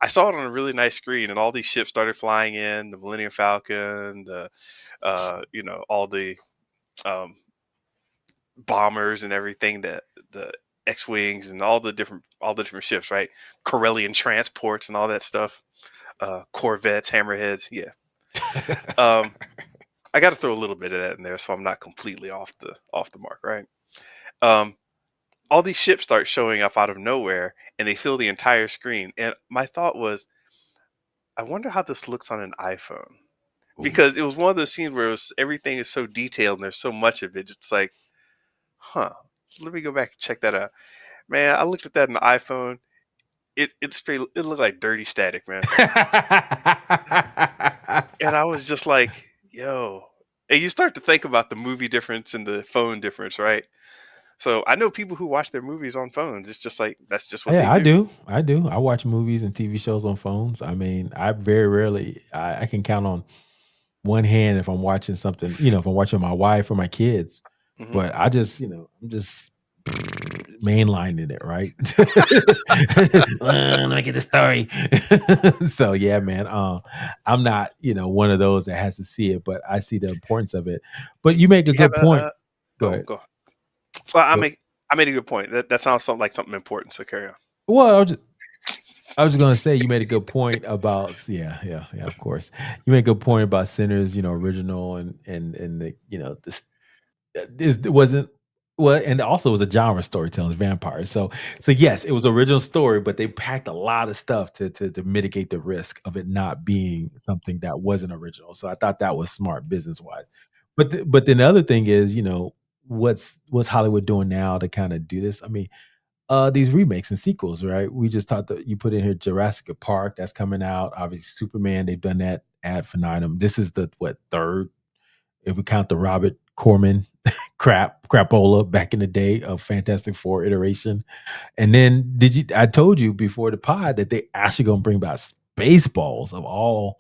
I saw it on a really nice screen, and all these ships started flying in. The Millennium Falcon, the all the um, bombers and everything, the X-wings and all the different ships, right? Corellian transports and all that stuff. Corvettes, hammerheads, yeah. Um, I got to throw a little bit of that in there, so I'm not completely off the mark, right? Um, all these ships start showing up out of nowhere, and they fill the entire screen. And my thought was, I wonder how this looks on an iPhone, ooh. because it was one of those scenes where everything is so detailed and there's so much of it. It's like, huh? Let me go back and check that out. Man, I looked at that in the iPhone. It looked like dirty static, man. And I was just like, yo. And you start to think about the movie difference and the phone difference, right? So I know people who watch their movies on phones. It's just like that's just what they Yeah, I do. do. I do. I watch movies and TV shows on phones. I mean, I very rarely I can count on one hand if I'm watching something, if I'm watching my wife or my kids. Hmm. But I'm just mainlining it, right? Let me get the story. So yeah, man. I'm not, one of those that has to see it, but I see the importance of it. But you make Do a you have good point. Go oh, ahead. go. Well, I Go. make I made a good point. That sounds something like something important. So carry on. Well, I was gonna say you made a good point about yeah, of course. You made a good point about Sinners, original and the this it wasn't well, and also it was a genre storytelling, vampires. So yes, it was original story, but they packed a lot of stuff to mitigate the risk of it not being something that wasn't original. So I thought that was smart business wise. But then the other thing is, what's Hollywood doing now to kind of do this? I mean, these remakes and sequels, right? We just talked that you put in here Jurassic Park that's coming out. Obviously, Superman, they've done that ad infinitum. This is the what third, if we count the Robert Corman crapola back in the day of Fantastic Four iteration. And then I told you before the pod that they actually gonna bring back Spaceballs of all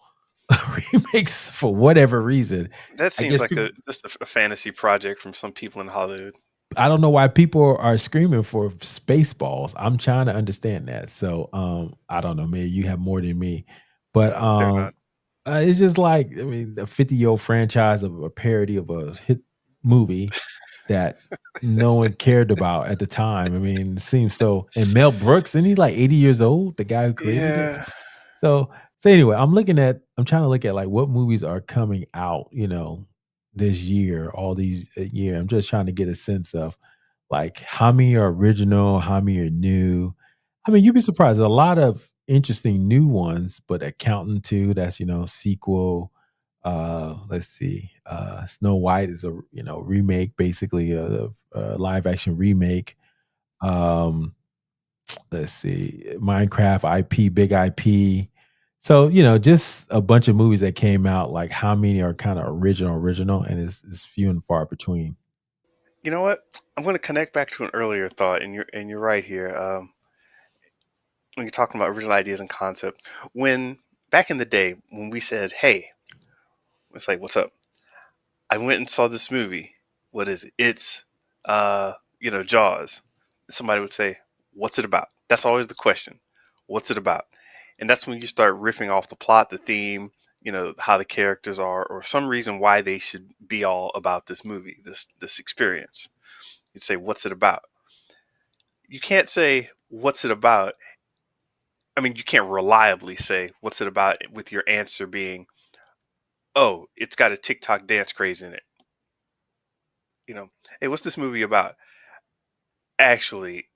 remakes for whatever reason. That I seems guess like people a fantasy project from some people in Hollywood. I don't know why people are screaming for Spaceballs. I'm trying to understand that. So I don't know, maybe you have more than me. But No, they're not. it's just like I mean a 50-year-old franchise of a parody of a hit movie that no one cared about at the time. I mean, it seems so and Mel Brooks, isn't he like 80 years old, the guy who created it? Yeah. So anyway, I'm trying to look at like what movies are coming out, this year, all these year. I'm just trying to get a sense of like how many are original, how many are new. I mean, you'd be surprised. A lot of interesting new ones, but Accountant 2, that's, sequel. Let's see. Snow White is a, remake, basically a live action remake. Um, let's see. Minecraft IP, big IP. So, just a bunch of movies that came out, like how many are kind of original, and it's few and far between. You know what? I'm going to connect back to an earlier thought, and you're right here. When you're talking about original ideas and concept, when back in the day when we said, "Hey," it's like, "What's up?" I went and saw this movie. What is it? It's Jaws. Somebody would say, "What's it about?" That's always the question. What's it about? And that's when you start riffing off the plot, the theme, how the characters are, or some reason why they should be all about this movie, this experience. You say, "What's it about?" You can't say, "What's it about?" I mean, you can't reliably say, "What's it about?" with your answer being, "Oh, it's got a TikTok dance craze in it." Hey, what's this movie about? Actually,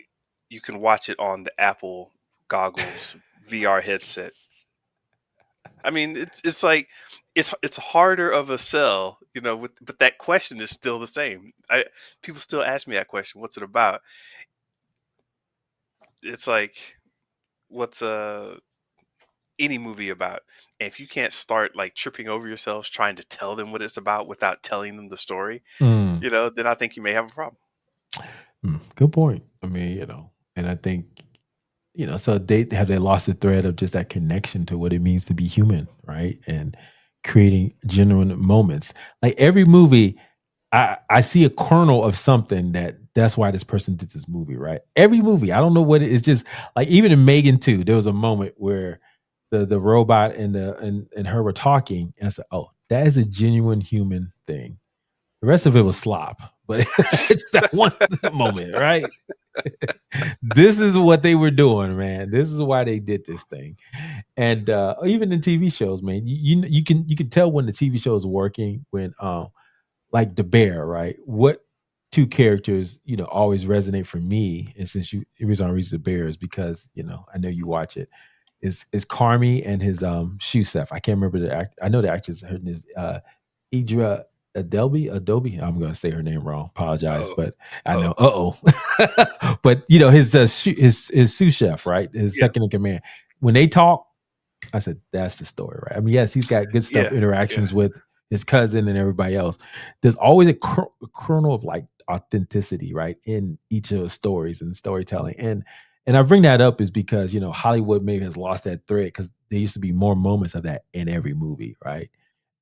you can watch it on the Apple goggles VR headset. I mean, it's like it's harder of a sell, but that question is still the same. I People still ask me that question, "What's it about?" It's like, what's any movie about? And if you can't start like tripping over yourselves trying to tell them what it's about without telling them the story, Mm, then I think you may have a problem. good point. I mean, and I think, so they lost the thread of just that connection to what it means to be human, right? And creating genuine moments. Like every movie, I see a kernel of something that's why this person did this movie, right? Every movie, I don't know what it's just like. Even in Megan 2, there was a moment where the robot and her were talking, and I said, "Oh, that is a genuine human thing." The rest of it was slop, but it's just that one moment, right? This is what they were doing, man. This is why they did this thing. And even in TV shows, man, you can tell when the TV show is working when like the bear, right? What two characters, always resonate for me, and since the reason I read the bear is because, I know you watch it, is Carmi and his shoe chef. I can't remember the act. I know the actress. Her name is Idra Adobe. I'm gonna say her name wrong. Apologize, Oh, but I know. oh, But his sous chef, right? His yeah, second in command. When they talk, I said that's the story, right? I mean, yes, he's got good stuff, yeah, yeah, interactions with his cousin and everybody else. There's always a kernel of like authenticity, right, in each of the stories and storytelling. And I bring that up is because Hollywood maybe has lost that thread because there used to be more moments of that in every movie, right?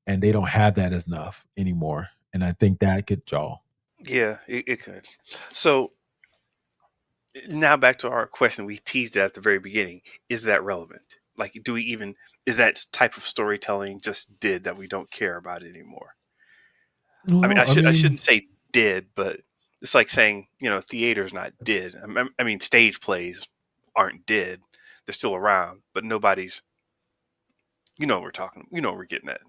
And they don't have that as enough anymore. And I think that could draw. yeah. It could. So now back to our question we teased at the very beginning: is that relevant? Like, do we even is that type of storytelling just dead that we don't care about it anymore? I mean, Well, I I mean, shouldn't say dead, but it's like saying theater's not dead. I mean, stage plays aren't dead; they're still around, but nobody's. What we're talking. What we're getting at.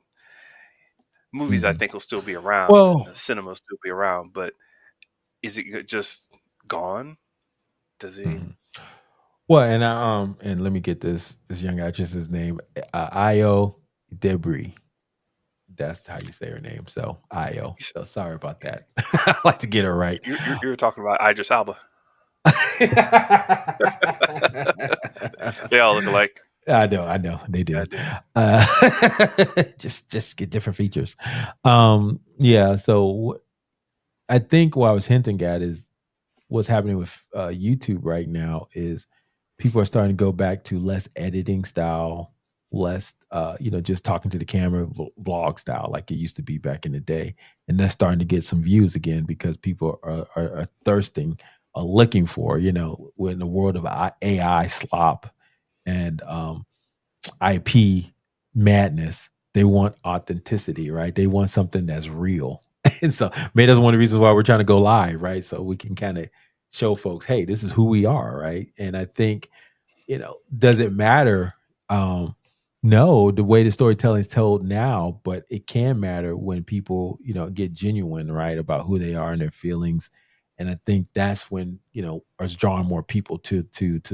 Movies, I mhm. think, will still be around, and Well, the cinema will still be around, but is it just gone? Does it? mhm. Well, and let me get this young actress's name, Io Debris. That's how you say her name. So Io. So sorry about that. I like to get her right. You're talking about Idris Alba. They all look alike. I know, they do. God damn. Uh, just get different features. Yeah. So I think what I was hinting at is what's happening with YouTube right now is people are starting to go back to less editing style, less just talking to the camera, vlog style like it used to be back in the day, and that's starting to get some views again because people are thirsting, are looking for we're in the world of AI slop and IP madness. They want authenticity, right? They want something that's real. And so maybe that's one of the reasons why we're trying to go live, right? So we can kind of show folks, hey, this is who we are, right? And I think, does it matter? No, the way the storytelling is told now, but it can matter when people, get genuine, right, about who they are and their feelings And I think that's when, it's drawing more people to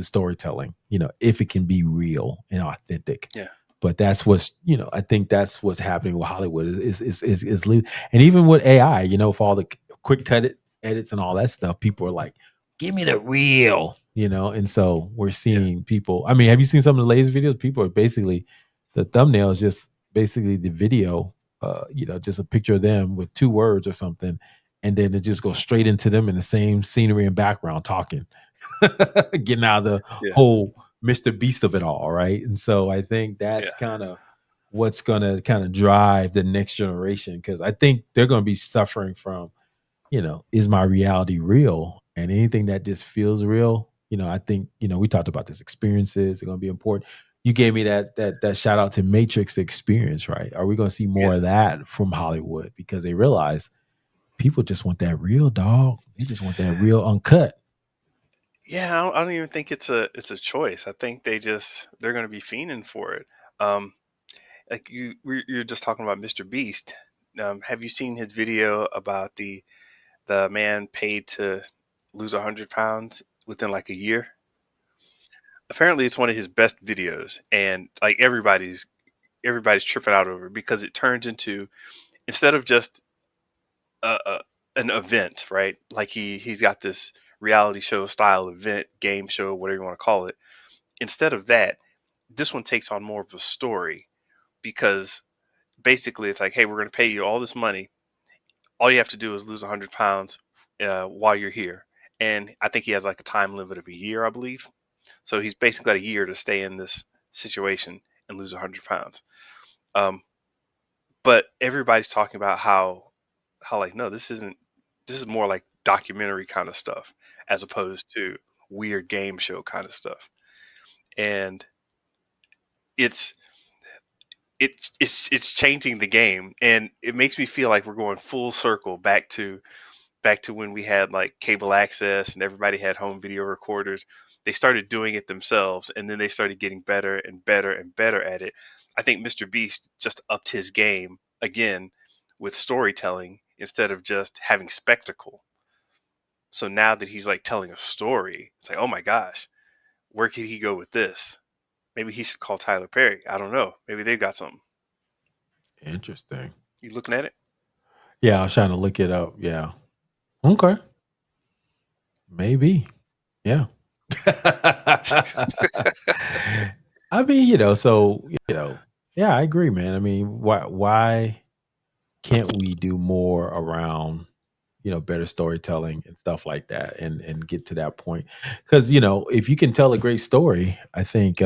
storytelling, if it can be real and authentic. Yeah. But that's I think that's what's happening with Hollywood and even with AI, with all the quick edits and all that stuff, people are like, give me the real, and so we're Yeah. seeing people. I mean, have you seen some of the latest videos? People are basically, the thumbnail is just basically the video, just a picture of them with two words or something, and then it just goes straight into them in the same scenery and background talking, getting out of the Yeah. whole Mr. Beast of it all, right? And so I think Yeah. that's kind of what's going to kind of drive the next generation, because I think they're going to be suffering from, is my reality real? And anything that just feels real, I think, we talked about this, experiences are going to be important. You gave me that shout out to Matrix experience, right? Are we going to see Yeah. more of that from Hollywood? Because they realize people just want that real, dog. They just want that real uncut. Yeah, I don't even think it's a choice. I think they're going to be fiending for it. Um, like you're just talking about Mr. Beast. Have you seen his video about the man paid to lose 100 pounds within like a year? Apparently, it's one of his best videos, and like everybody's tripping out over it because it turns into, instead of just a an event, right? Like he's got this reality show style event, game show, whatever you want to call it. Instead of that, this one takes on more of a story because basically it's like, hey, we're going to pay you all this money. All you have to do is lose 100 pounds while you're here. And I think he has like a time limit of a year, I believe. So he's basically got a year to stay in this situation and lose 100 pounds. Um, but everybody's talking about how like, no, this is more like documentary kind of stuff as opposed to weird game show kind of stuff. And it's it's changing the game, and it makes me feel like we're going full circle back to when we had like cable access and everybody had home video recorders. They started doing it themselves, and then they started getting better and better and better at it. I think Mr. Beast just upped his game again with storytelling instead of just having spectacle. So now that he's like telling a story, it's like, oh my gosh, where could he go with this? Maybe he should call Tyler Perry. I don't know. Maybe they've got something. Interesting. You looking at it? Yeah, I was trying to look it up. Yeah. Okay. Maybe. Yeah. I mean, so, yeah, I agree, man. I mean, why can't we do more around, better storytelling and stuff like that, and get to that point? Because, if you can tell a great story, I think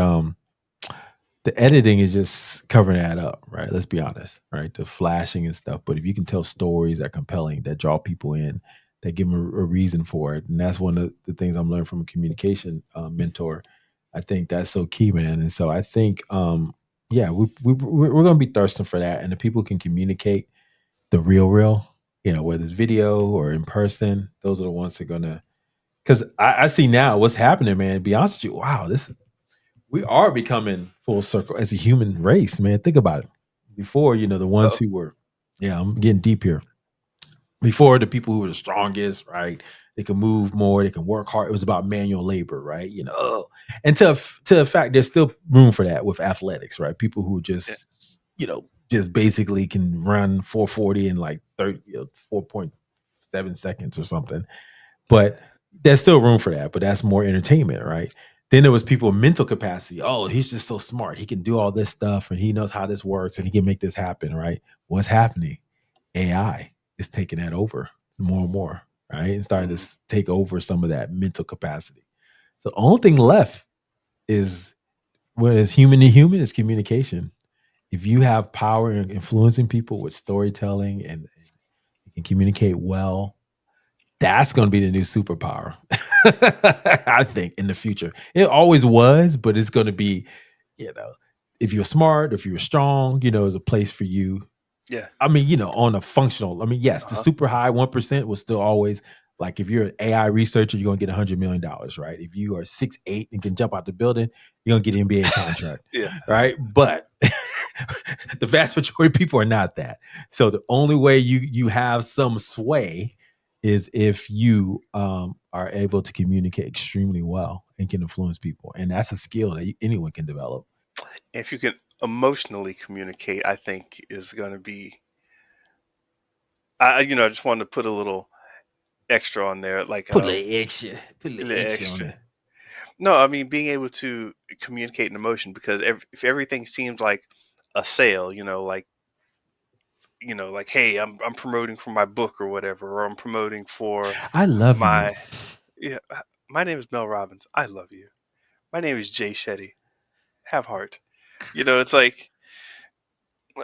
the editing is just covering that up, right? Let's be honest, right? The flashing and stuff. But if you can tell stories that are compelling, that draw people in, that give them a reason for it, and that's one of the things I'm learning from a communication mentor. I think that's so key, man. And so I think, yeah, we're going to be thirsting for that, and the people can communicate the real, whether it's video or in person. Those are the ones that are gonna. Because I see now what's happening, man. To be honest with you, wow, we are becoming full circle as a human race, man. Think about it. Before, the ones Uh-oh. who were, yeah, I'm getting deep here. Before, the people who were the strongest, right? They can move more, they can work hard. It was about manual labor, right? And to the fact, there's still room for that with athletics, right? People who Yeah. just basically can run 440 in like 30, 4.7 seconds or something. But there's still room for that, but that's more entertainment, right? Then there was people with mental capacity. Oh, he's just so smart. He can do all this stuff and he knows how this works and he can make this happen, right? What's happening? AI is taking that over more and more, right? And starting to Hmm. take over some of that mental capacity. So the only thing left is, when it's human to human, is communication. If you have power in influencing people with storytelling, and you can communicate well, that's going to be the new superpower. I think in the future. It always was, but it's going to be, you know, if you're smart, if you're strong, there's a place for you. Yeah. I mean, on a functional, I mean, yes, the Uh-huh. super high 1% was still always like, if you're an AI researcher, you're going to get $100 million, right? If you are 6'8" and can jump out the building, you're going to get an NBA contract, Yeah. right? But the vast majority of people are not that. So the only way you have some sway is if you are able to communicate extremely well and can influence people, and that's a skill that anyone can develop. If you can emotionally communicate, I think is going to be. I just wanted to put a little extra on there, like Put a a little little extra on extra. there. No, I mean being able to communicate an emotion because if everything seems like a sale, like hey, I'm promoting for my book or whatever, or I'm promoting for I love you. my yeah. My name is Mel Robbins. I love you. My name is Jay Shetty. Have heart. It's like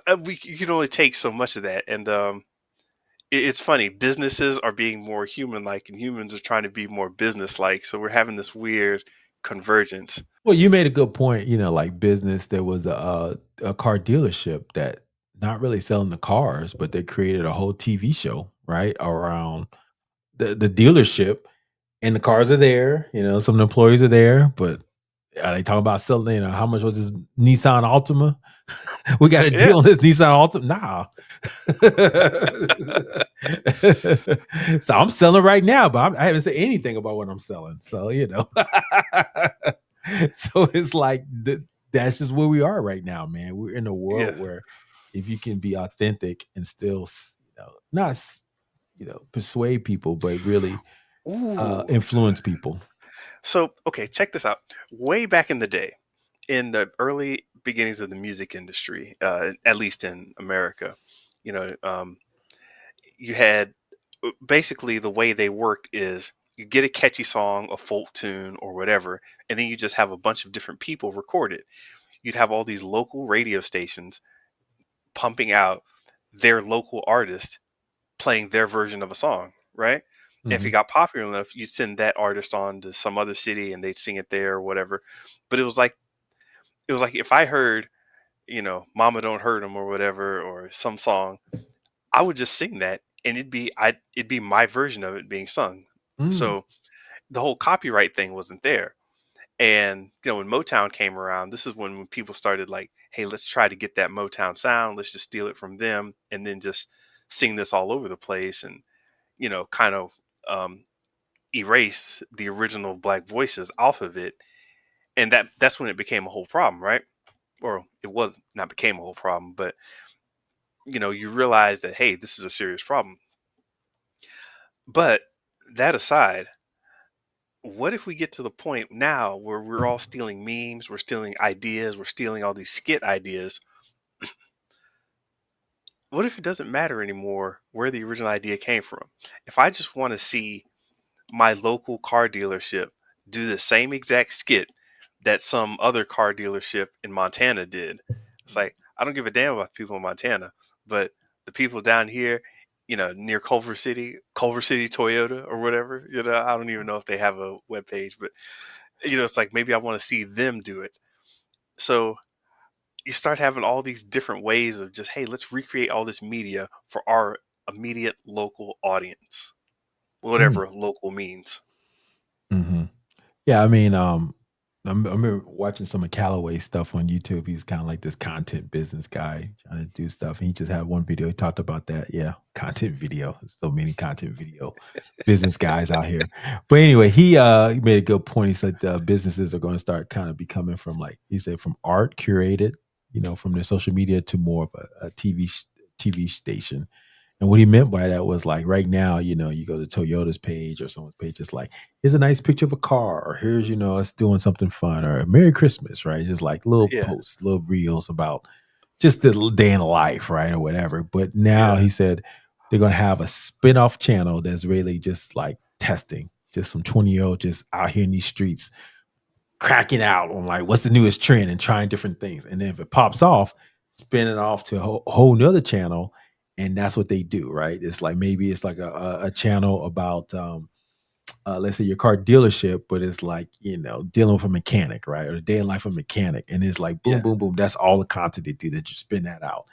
you can only take so much of that, and it's funny. Businesses are being more human-like, and humans are trying to be more business-like. So we're having this weird convergence. Well, you made a good point. Like business, there was a car dealership that not really selling the cars, but they created a whole TV show right around the dealership, and the cars are there. Some of the employees are there, but are they talking about selling? How much was this Nissan Altima? We got a Yeah, deal on this Nissan Altima. Nah. So I'm selling right now, but I haven't said anything about what I'm selling. So so it's like that's just where we are right now, man. We're in a yeah. world where if you can be authentic and still, not persuade people, but really Ooh. influence people. So okay, check this out. Way back in the day, in the early beginnings of the music industry, at least in America, you know, um, you had basically the way they worked is you get a catchy song, a folk tune, or whatever, and then you just have a bunch of different people record it. You'd have all these local radio stations pumping out their local artist playing their version of a song, right? And if it Mhm. got popular enough, you send that artist on to some other city and they'd sing it there or whatever. But it was like if I heard, "Mama Don't Hurt 'Em" or whatever, or some song, I would just sing that, and it'd be my version of it being sung. Mm, So the whole copyright thing wasn't there. And when Motown came around, this is when people started like, "Hey, let's try to get that Motown sound. Let's just steal it from them, and then just sing this all over the place." And kind of um, erase the original black voices off of it, and that's when it became a whole problem, right? Or it was not became a whole problem, but you realize that hey, this is a serious problem. But that aside, what if we get to the point now where we're all stealing memes, we're stealing ideas, we're stealing all these skit ideas? What if it doesn't matter anymore where the original idea came from? If I just want to see my local car dealership do the same exact skit that some other car dealership in Montana did. It's like I don't give a damn about the people in Montana, but the people down here, near Culver City Toyota or whatever, I don't even know if they have a web page, but it's like maybe I want to see them do it. So you start having all these different ways of just, hey, let's recreate all this media for our immediate local audience, mm, whatever local means. mhm. Yeah, I mean, I remember watching some of Callaway's stuff on YouTube. He's kind of like this content business guy trying to do stuff. And he just had one video. He talked about that. Yeah, content video. So many content video business guys out here. But anyway, he made a good point. He said businesses are going to start kind of becoming from, like he said, from art curated, from their social media to more of a TV station. And what he meant by that was like right now, you go to Toyota's page or someone's page, it's like, here's a nice picture of a car, or here's, us doing something fun, or Merry Christmas, right? Just like little Yeah, posts, little reels about just the day in the life, right? Or whatever. But now yeah, he said they're gonna have a spin-off channel that's really just like testing, just some 20-year-old just out here in these streets cracking out on like what's the newest trend and trying different things. And then if it pops off, spin it off to a whole nother channel. And that's what they do, right? It's like maybe it's like a channel about let's say your car dealership, but it's like, dealing with a mechanic, right? Or the day in life of a mechanic. And it's like boom, yeah, boom, boom. That's all the content they do. They just spin that out.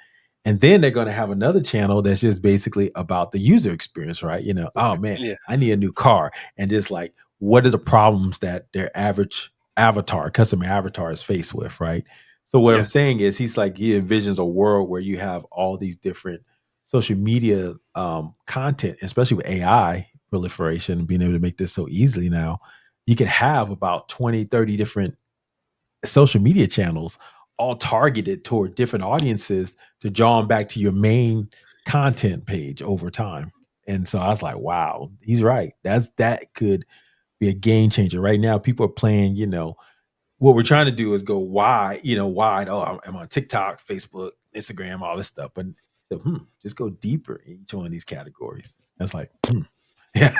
And then they're going to have another channel that's just basically about the user experience, right? Oh man, yeah, I need a new car. And just like, what are the problems that their average customer avatar is faced with, right? So what I'm yeah, saying is he's like, he envisions a world where you have all these different social media content, especially with AI. proliferation and being able to make this so easily now, you could have about 20, 30 different social media channels all targeted toward different audiences to draw them back to your main content page over time. And so I was like, wow, he's right. That could be a game changer. Right now, people are playing, what we're trying to do is go wide, wide. Oh, I'm on TikTok, Facebook, Instagram, all this stuff. But so, just go deeper in each one of these categories. That's like, yeah,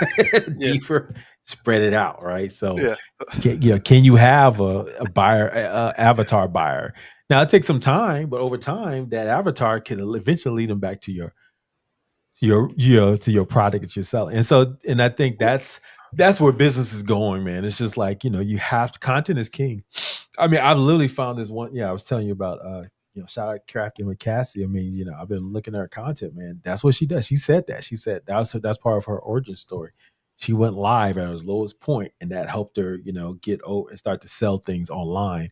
Yeah, deeper, spread it out, right? So, yeah, can you have a buyer, avatar buyer? Now it takes some time, but over time, that avatar can eventually lead them back to your product that you're selling. And so, and I think that's where business is going, man. It's just like, you have to, content is king. I mean, I've literally found this one. Yeah, I was telling you about shout out Crafting with Cassie. I mean, I've been looking at her content, man. That's what she does. She said that. She said that's part of her origin story. She went live at her lowest point, and that helped her, get over and start to sell things online.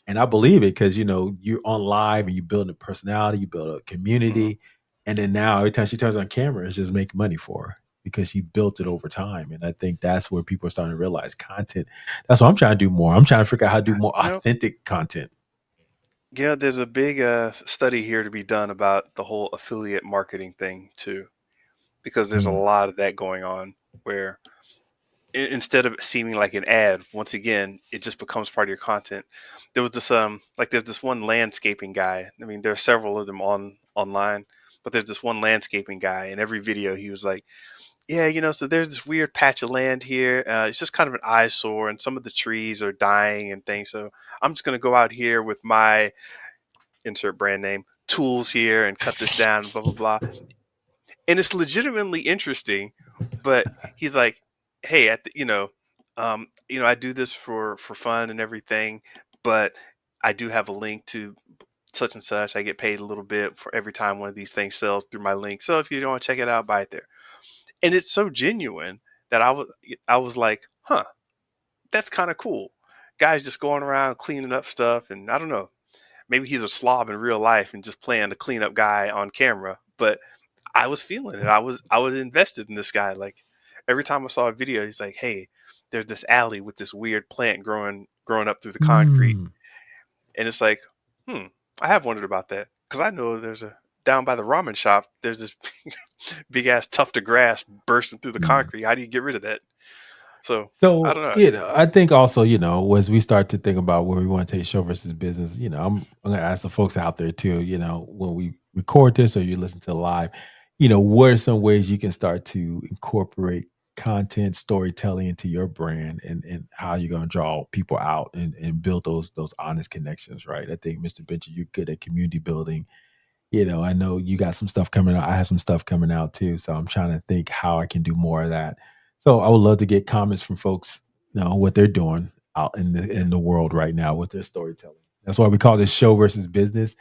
And I believe it because you're on live and you build a personality, you build a hmm community, and then now every time she turns on camera, it's just making money for her because she built it over time. And I think that's where people are starting to realize content. That's what I'm trying to do more. I'm trying to figure out how to do more you know, authentic content. yeah. There's a big study here to be done about the whole affiliate marketing thing too, because there's a Mm, lot of that going on where instead of seeming like an ad, once again, it just becomes part of your content. There was this like there's this one landscaping guy. I mean, there are several of them online, but there's this one landscaping guy. In every video, he was like, "Yeah, so there's this weird patch of land here. It's just kind of an eyesore, and some of the trees are dying and things. So I'm just gonna go out here with my insert brand name tools here and cut this down. Blah blah blah." And it's legitimately interesting. But he's like, "Hey, I do this for fun and everything, but I do have a link to such and such. I get paid a little bit for every time one of these things sells through my link. So if you don't want to check it out, buy it there." And it's so genuine that I was like, "Huh, that's kind of cool." Guys just going around cleaning up stuff, and I don't know, maybe he's a slob in real life and just playing the cleanup guy on camera, but I was feeling it. I was invested in this guy. Like every time I saw a video, he's like, "Hey, there's this alley with this weird plant growing up through the concrete," mm, and it's like, I have wondered about that because I know there's a down by the ramen shop. There's this big ass tuft of grass bursting through the mm. concrete. How do you get rid of that? So I don't So, know. I think also, as we start to think about where we want to take show versus business, I'm gonna ask the folks out there too, when we record this or you listen to live, what are some ways you can start to incorporate content storytelling into your brand and how you're gonna draw people out and build those honest connections, right? I think Mr. Bencher, you're good at community building. I know you got some stuff coming out. I have some stuff coming out too. So I'm trying to think how I can do more of that. So I would love to get comments from folks, what they're doing out in the world right now with their storytelling. That's why we call this show versus business.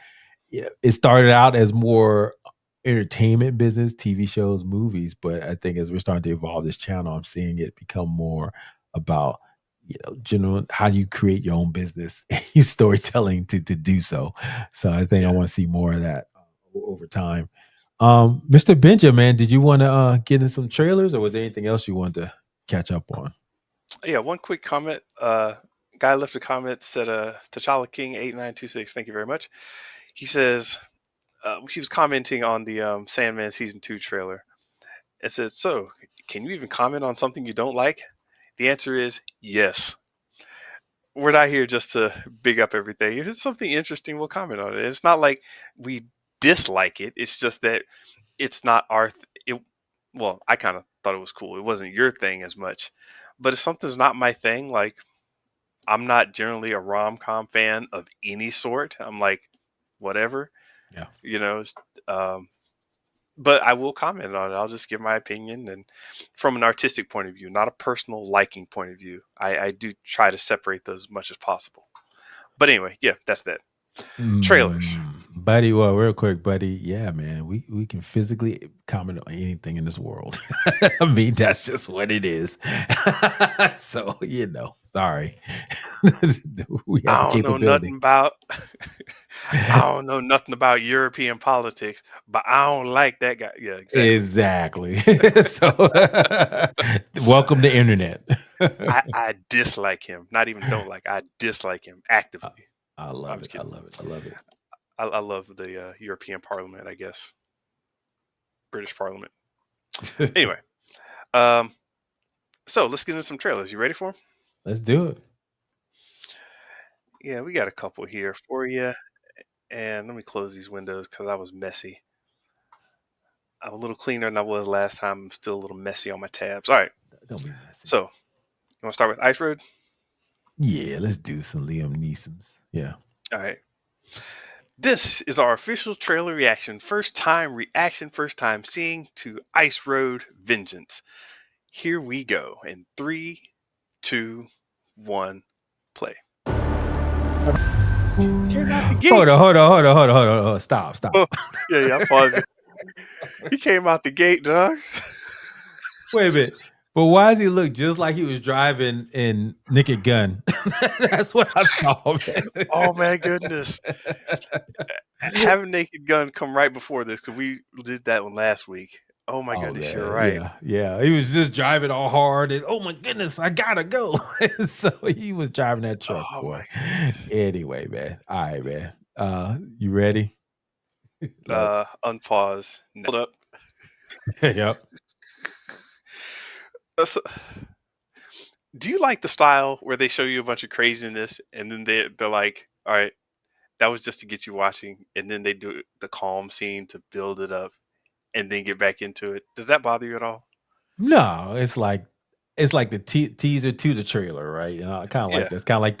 Yeah, it started out as more entertainment business, TV shows, movies, but I think as we're starting to evolve this channel, I'm seeing it become more about general how do you create your own business and use storytelling to do so. So I think I Yeah, want to see more of that over time. Mr. Benjamin, did you want to get in some trailers, or was there anything else you wanted to catch up on? yeah. One quick comment. Guy left a comment said, "T'Challa King 8926. Thank you very much." He says he was commenting on the Sandman season 2 trailer. It says, "So, can you even comment on something you don't like?" The answer is yes. We're not here just to big up everything. If it's something interesting, we'll comment on it. It's not like we dislike it. It's just that it's not our. It, well, I kind of thought it was cool. It wasn't your thing as much. But if something's not my thing, like I'm not generally a rom com fan of any sort. I'm like, whatever, Yeah. you know. Um, but I will comment on it. I'll just give my opinion and from an artistic point of view, not a personal liking point of view. I do try to separate those as much as possible. But anyway, yeah, that's that. Trailers. Buddy, well, real quick, buddy. Yeah, man, we can physically comment on anything in this world. I mean, that's just what it is. So, sorry. We have the I don't know nothing capability. about. I don't know nothing about European politics, but I don't like that guy. Yeah, exactly. Exactly. So, welcome to internet. I dislike him. Not even don't like. I dislike him I actively. I I'm love just it. I kidding. love it. I love it. I love the European Parliament. I guess British Parliament. Anyway, um, so let's get into some trailers. You ready for them? Let's do it. Yeah, we got a couple here for you. And let me close these windows because I was messy. I'm a little cleaner than I was last time. I'm still a little messy on my tabs. All right. Don't be messy. So, you want to start with Ice Road? Yeah, let's do some Liam Neeson's. Yeah. All right. This is our official trailer reaction. First time reaction, first time seeing to Ice Road Vengeance. Here we go. In 3, 2, 1, play. Came out the gate. Hold on. Stop. Oh, yeah, I paused it. He came out the gate, dog. Wait a minute. But why does he look just like he was driving in Naked Gun? That's what I saw, man. Oh my goodness. Having Naked Gun come right before this because we did that one last week. Oh my Oh goodness, you're man, right. yeah. He was just driving all hard, and oh my goodness, I gotta go. So he was driving that truck, Oh my boy. goodness. Anyway, man. All right, man. You ready? Let's. Unpause. Hold up. Yep. So, do you like the style where they show you a bunch of craziness and then they're like, all right, that was just to get you watching, and then they do the calm scene to build it up and then get back into it? Does that bother you at all? No, it's like the teaser to the trailer, right? You know, I kind of like Yeah. this. Kind of like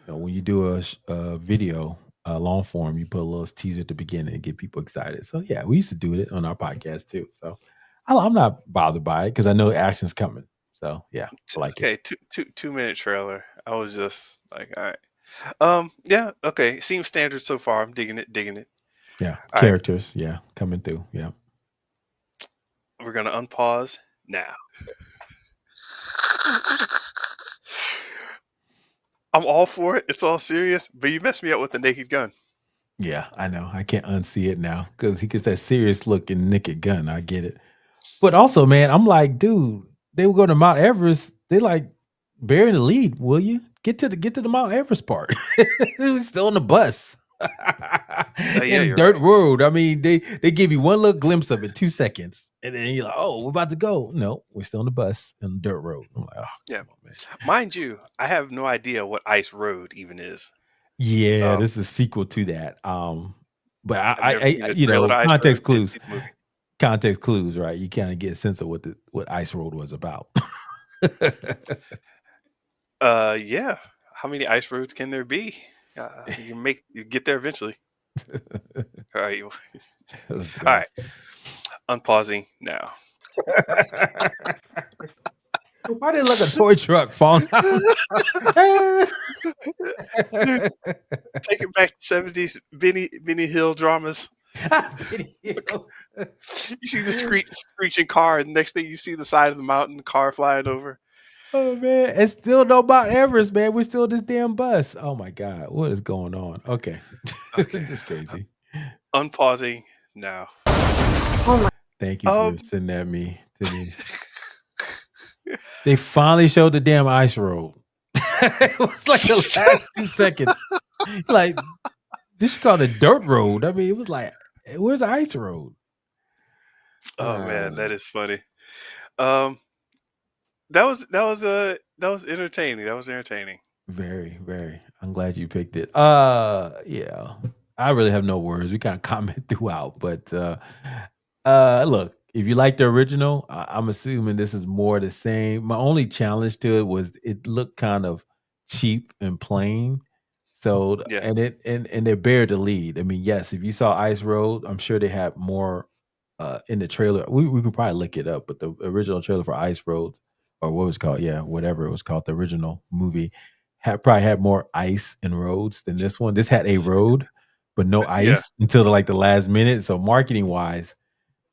when you do a video, long form, you put a little teaser at the beginning and get people excited. So yeah, we used to do it on our podcast too. So I'm not bothered by it because I know action's coming. So yeah, I like it. Okay, 2 minute trailer. I was just like, all right. Yeah, okay. Seems standard so far. I'm digging it, digging it. Yeah, All right, characters, yeah, coming through. Yeah, we're gonna unpause now. I'm all for it. It's all serious, but you messed me up with the Naked Gun. yeah, I know. I can't unsee it now because he gets that serious look in Naked Gun. I get it. But also, man, I'm like, dude, they were going to Mount Everest. They like burying the lead. Will you get to the Mount Everest part? They were still on the bus Yeah, in you're dirt right. road. I mean, they give you one little glimpse of it, 2 seconds, and then you're like, oh, we're about to go. No, we're still on the bus in the dirt road. I'm like, oh, Yeah, come on, man. mind you, I have no idea what Ice Road even is. Yeah, Um, this is a sequel to that. But I've never seen a you trailer know, to Ice Road. context Didn't clues, see the movie. right? You kind of get a sense of what Ice Road was about. Yeah. How many ice roads can there be? You get there eventually. All right, all Let's go. right. Unpausing now. Why did it look a toy truck falling out? Dude, take it back to '70s Benny Hill dramas. Video. You see the screeching car, and next thing you see the side of the mountain, car flying over. Oh man, it's still no Mount Everest, man. We're still this damn bus. Oh my god, what is going on? Okay, Okay, just crazy. unpausing now. Thank you for Um, sending that me to me. They finally showed the damn ice road. It was like the last 2 seconds. Like this is called a dirt road. I mean, it was like, where's the ice road? oh man, Uh, that is funny. Um, that was entertaining. That was entertaining. very, very. I'm glad you picked it. Yeah. I really have no words. We kind of comment throughout, but look, if you like the original, I'm assuming this is more the same. My only challenge to it was it looked kind of cheap and plain. So Yeah. and they buried the lead. I mean, yes, if you saw Ice Road, I'm sure they had more in the trailer. We could probably look it up, but the original trailer for Ice Road, or what was it called, yeah, whatever it was called, the original movie had more ice and roads than this one. This had a road, but no Yeah. ice until the last minute. So marketing wise,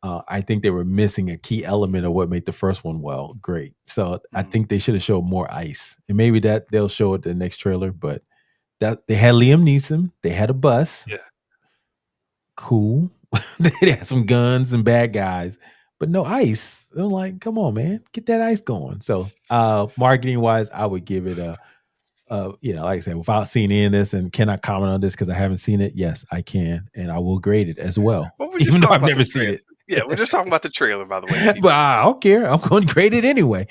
I think they were missing a key element of what made the first one great. So I Mhm. think they should have showed more ice, and maybe that they'll show it the next trailer. But That they had Liam Neeson, they had a bus, Yeah. cool. They had some guns and bad guys, but no ice. I'm like, come on, man, get that ice going. So, marketing wise, I would give it like I said, without seeing any of this, and can I comment on this because I haven't seen it? Yes, I can, and I will grade it as well, Well, we're just even though talking I've about the never seen trailer. it. Yeah, we're just talking about the trailer, by the way, But people. I don't care. I'm going to grade it anyway.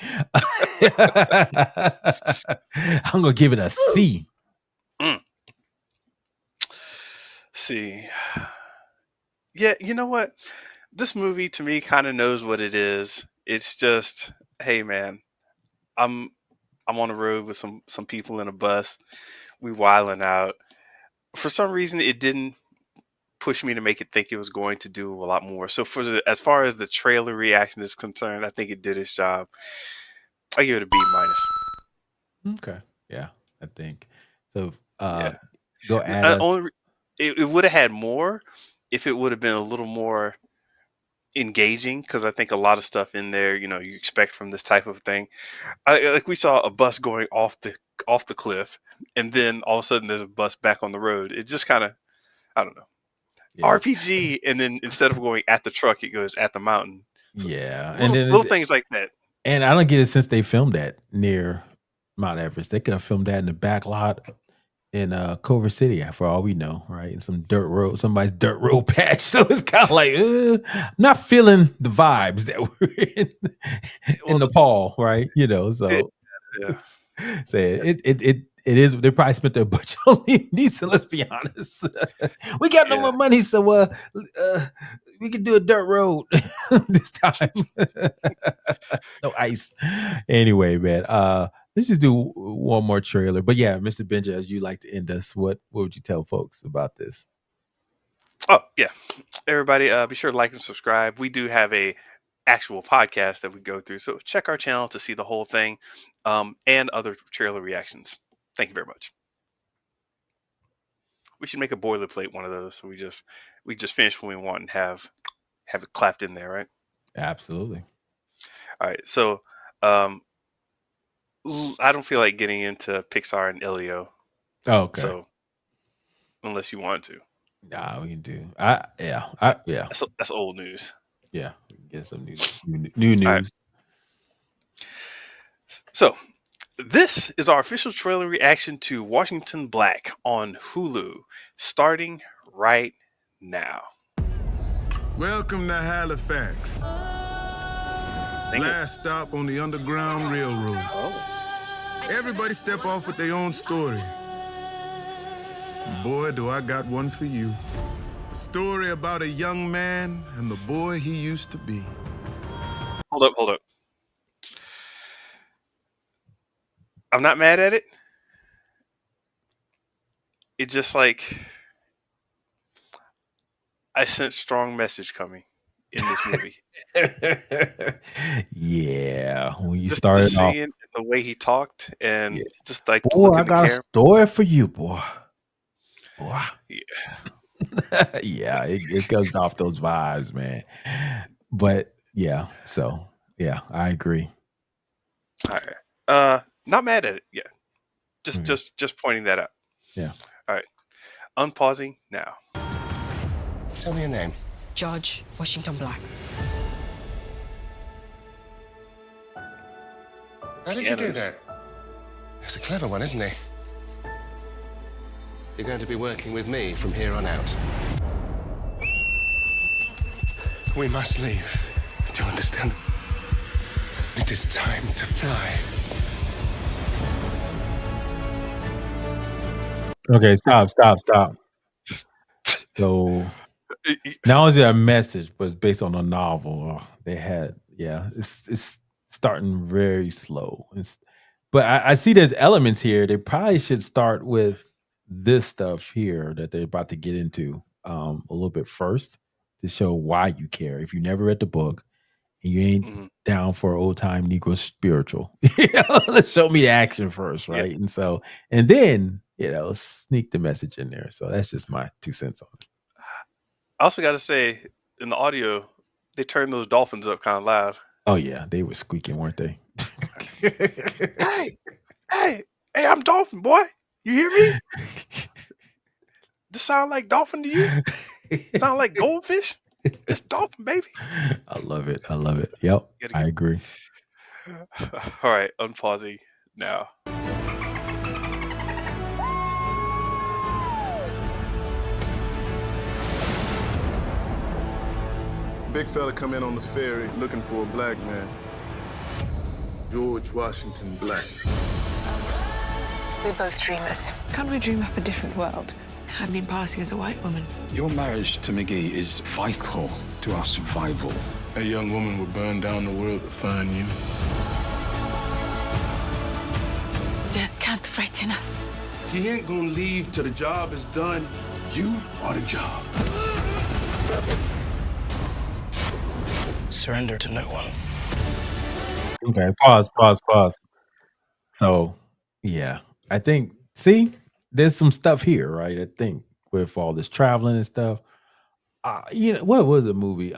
I'm going to give it a C. Mm. See, yeah, you know what? This movie to me kind of knows what it is. It's just, hey, man, I'm I'm on the road with some people in a bus. We wilding out. For some reason, it didn't push me to make it think it was going to do a lot more. So as far as the trailer reaction is concerned, I think it did its job. I give it a B minus. Okay. Yeah, I think so. Yeah. Go add us. Only it would have had more if it would have been a little more engaging because I think a lot of stuff in there, you expect from this type of thing. Like we saw a bus going off the cliff, and then all of a sudden there's a bus back on the road. It just kind of, I don't know, Yeah. RPG, and then instead of going at the truck, it goes at the mountain. So Yeah. And little then things like that. and I don't get it since they filmed that near Mount Everest. They could have filmed that in the back lot in Culver City for all we know, right? In some dirt road, somebody's dirt road patch. So it's kind of like not feeling the vibes that were in Well, Nepal, right? yeah, So yeah, say it is. They probably spent their budget on Liam Neeson. Let's be honest. We got no yeah. more money, so we can do a dirt road this time. No ice. Anyway, man. Let's just do one more trailer. But yeah, Mr. Benja, as you like to end us, what would you tell folks about this? Oh, yeah. Everybody, be sure to like and subscribe. We do have a actual podcast that we go through, so check our channel to see the whole thing, and other trailer reactions. Thank you very much. We should make a boilerplate one of those, so we just finish when we want and have it clapped in there, right? Absolutely. All right. So, um, I don't feel like getting into Pixar and Elio, Okay. so unless you want to, Nah, we can do. Yeah. that's old news. Yeah. We can get some new All right. news. So this is our official trailer reaction to Washington Black on Hulu, starting right now. Welcome to Halifax. Dang it. Last stop on the Underground Railroad. Oh, Everybody step off with their own story. Boy, do I got one for you. A story about a young man and the boy he used to be. hold up. I'm not mad at it. It just like I sense strong message coming in this movie. Yeah. When you Just the started off, singing, and the way he talked, yeah. and just like the Boy, look I in the got a camera. story for you, boy. Boy. Yeah. Yeah, it comes off those vibes, man. But yeah, so yeah, I agree. All right. Not mad at it. Yeah. Just Okay. just pointing that out. Yeah. All right. Unpausing now. Tell me your name. George Washington Black. How did you do Pianos. that? He's a clever one, isn't he? You're going to be working with me from here on out. We must leave. Do you understand? It is time to fly. Okay, stop. So not only is it a message, but it's based on a novel. They had, yeah, it's starting very slow. But I see there's elements here. They probably should start with this stuff here that they're about to get into a little bit first to show why you care. If you never read the book and you ain't Mhm. down for old time Negro spiritual, let's show me the action first, Yeah. right? And then sneak the message in there. So that's just my 2 cents on it. I also got to say, in the audio, they turned those dolphins up kind of loud. Oh yeah, they were squeaking, weren't they? Hey, hey, hey! I'm Dolphin boy. You hear me? This sound like dolphin to you? Sound like goldfish? It's dolphin, baby. I love it. I love it. Yep, Gotta I get. agree. All right, unpausing now. Big fella come in on the ferry looking for a black man. George Washington Black. We're both dreamers. Can't we dream up a different world? I've been passing as a white woman. Your marriage to McGee is vital to our survival. A young woman would burn down the world to find you. Death can't frighten us. He ain't gonna leave till the job is done. You are the job. Surrender to no one. Okay, pause. So, yeah, I think, see, there's some stuff here, right? I think with all this traveling and stuff. What was the movie?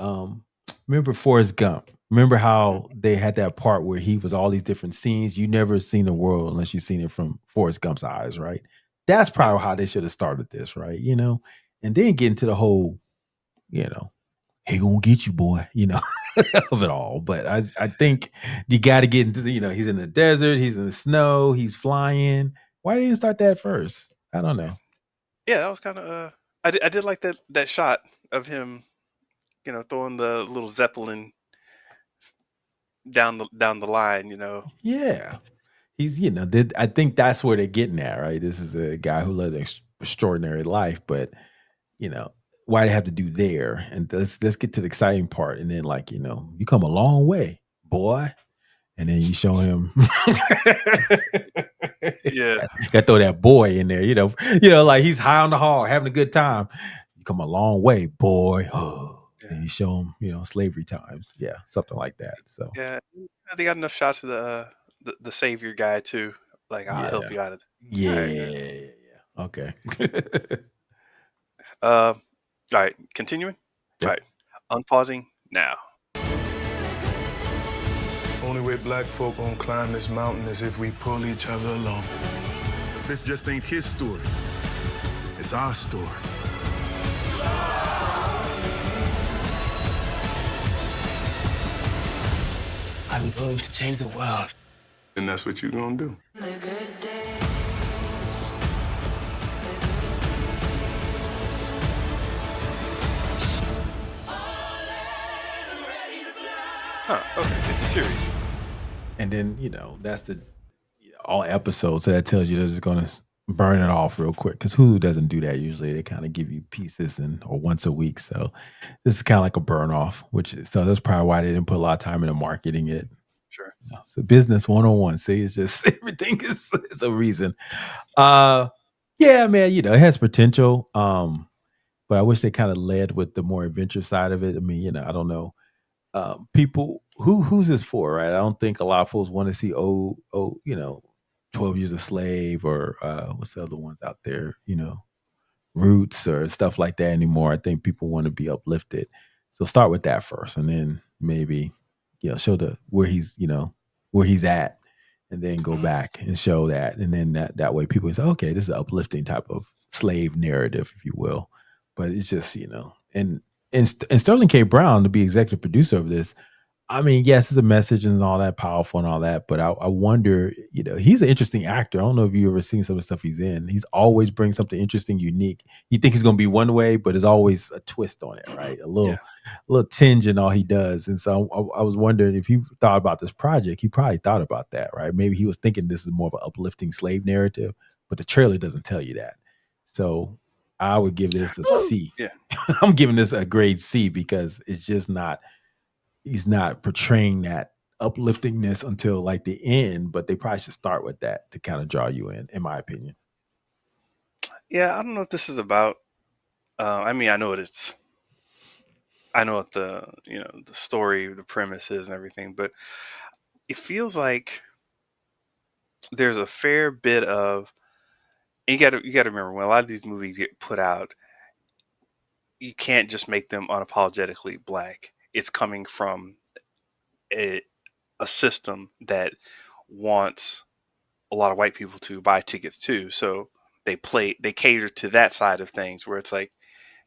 Remember Forrest Gump? Remember how they had that part where he was all these different scenes? You never seen the world unless you've seen it from Forrest Gump's eyes, right? That's probably how they should have started this, right? And then get into the whole, you know, he gonna get you, boy, of it all. But I think you got to get into he's in the desert, he's in the snow, he's flying. Why didn't you start that first? I don't know. Yeah, that was kind of. I did like that shot of him, throwing the little zeppelin down the line. Yeah, he's I think that's where they're getting at, right? This is a guy who lived an extraordinary life, but you know why they have to do there. And let's get to the exciting part, and then you come a long way, boy. And then you show him, Yeah, got to throw that boy in there, like he's high on the hog, having a good time. You come a long way, boy. yeah, And you show him, slavery times, yeah, something like that. So yeah. They got enough shots of the savior guy too. Like, I'll help yeah, you out of. All right, yeah. yeah. Okay. All right, continuing. All Yep. right, unpausing now. Only way black folk gonna climb this mountain is if we pull each other along. This just ain't his story. It's our story. I'm going to change the world. And that's what you're gonna do. Huh? Okay, it's a series. And then that's the all episodes, so that tells you they're just gonna burn it off real quick, because Hulu doesn't do that usually. They kind of give you pieces or once a week. So this is kind of like a burn off, so that's probably why they didn't put a lot of time into marketing it. Sure. So business 101. See, it's just everything is a reason. Yeah, man, it has potential. But I wish they kind of led with the more adventure side of it. I mean, I don't know. People who's this for, right? I don't think a lot of folks want to see 12 Years a Slave, or what's the other ones out there, Roots or stuff like that anymore. I think people want to be uplifted. So start with that first, and then maybe show where he's at, and then go back and show that, and then that way people can say, okay, this is an uplifting type of slave narrative, if you will. But it's just and Sterling K. Brown to be executive producer of this. I mean, yes, it's a message and all that, powerful and all that, but I wonder, he's an interesting actor. I don't know if you ever seen some of the stuff he's in. He's always brings something interesting, unique. You think he's going to be one way, but there's always a twist on it, right? A little tinge in all he does. And so I was wondering if he thought about this project. He probably thought about that, right? Maybe he was thinking this is more of an uplifting slave narrative, but the trailer doesn't tell you that. So I would give this a C. Yeah. I'm giving this a grade C, because it's just not. He's not portraying that upliftingness until like the end, but they probably should start with that to kind of draw you in my opinion. Yeah, I don't know what this is about. I mean, I know what the the story, the premise is, and everything, but it feels like there's a fair bit of. And you got to remember, when a lot of these movies get put out, you can't just make them unapologetically black. It's coming from a system that wants a lot of white people to buy tickets too. So they cater to that side of things where it's like,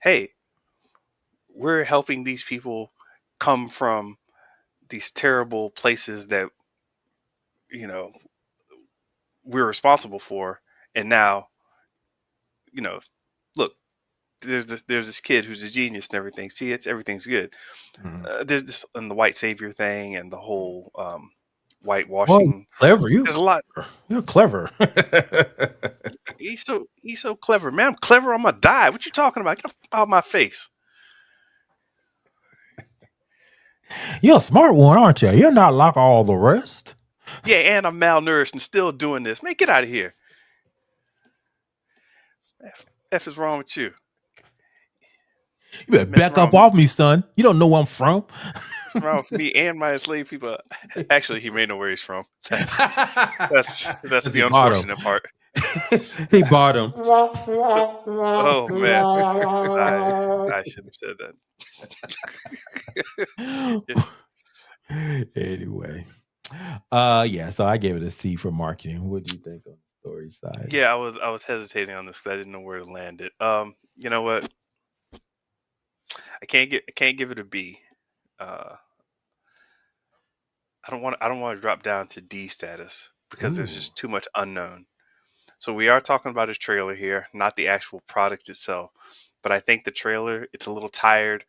hey, we're helping these people come from these terrible places that you know we're responsible for, and now you know, look, there's this kid who's a genius and everything. See, everything's good. Mhm. There's this and the white savior thing and the whole Well, whitewashing. clever. There's a lot. You're clever. He's so clever, man. I'm clever. I'm gonna die. What you talking about? Get out of my face. You're a smart one, aren't you? You're not like all the rest. Yeah, and I'm malnourished and still doing this. Man, get out of here. F is wrong with you. You better Messing back up around, off me, son. You don't know where I'm from. messing around with me and my enslaved people. Actually, he may know where he's from. That's 'Cause the he bought him. unfortunate part. He bought him. Oh man, I shouldn't have said that. Anyway, yeah. So I gave it a C for marketing. What do you think on the story side? Yeah, I was hesitating on this because I didn't know where to land it. You know what? I can't give it a B. Uh, I don't want to drop down to D status because there's Ooh, just too much unknown. So we are talking about his trailer here, not the actual product itself. But I think the trailer, it's a little tired.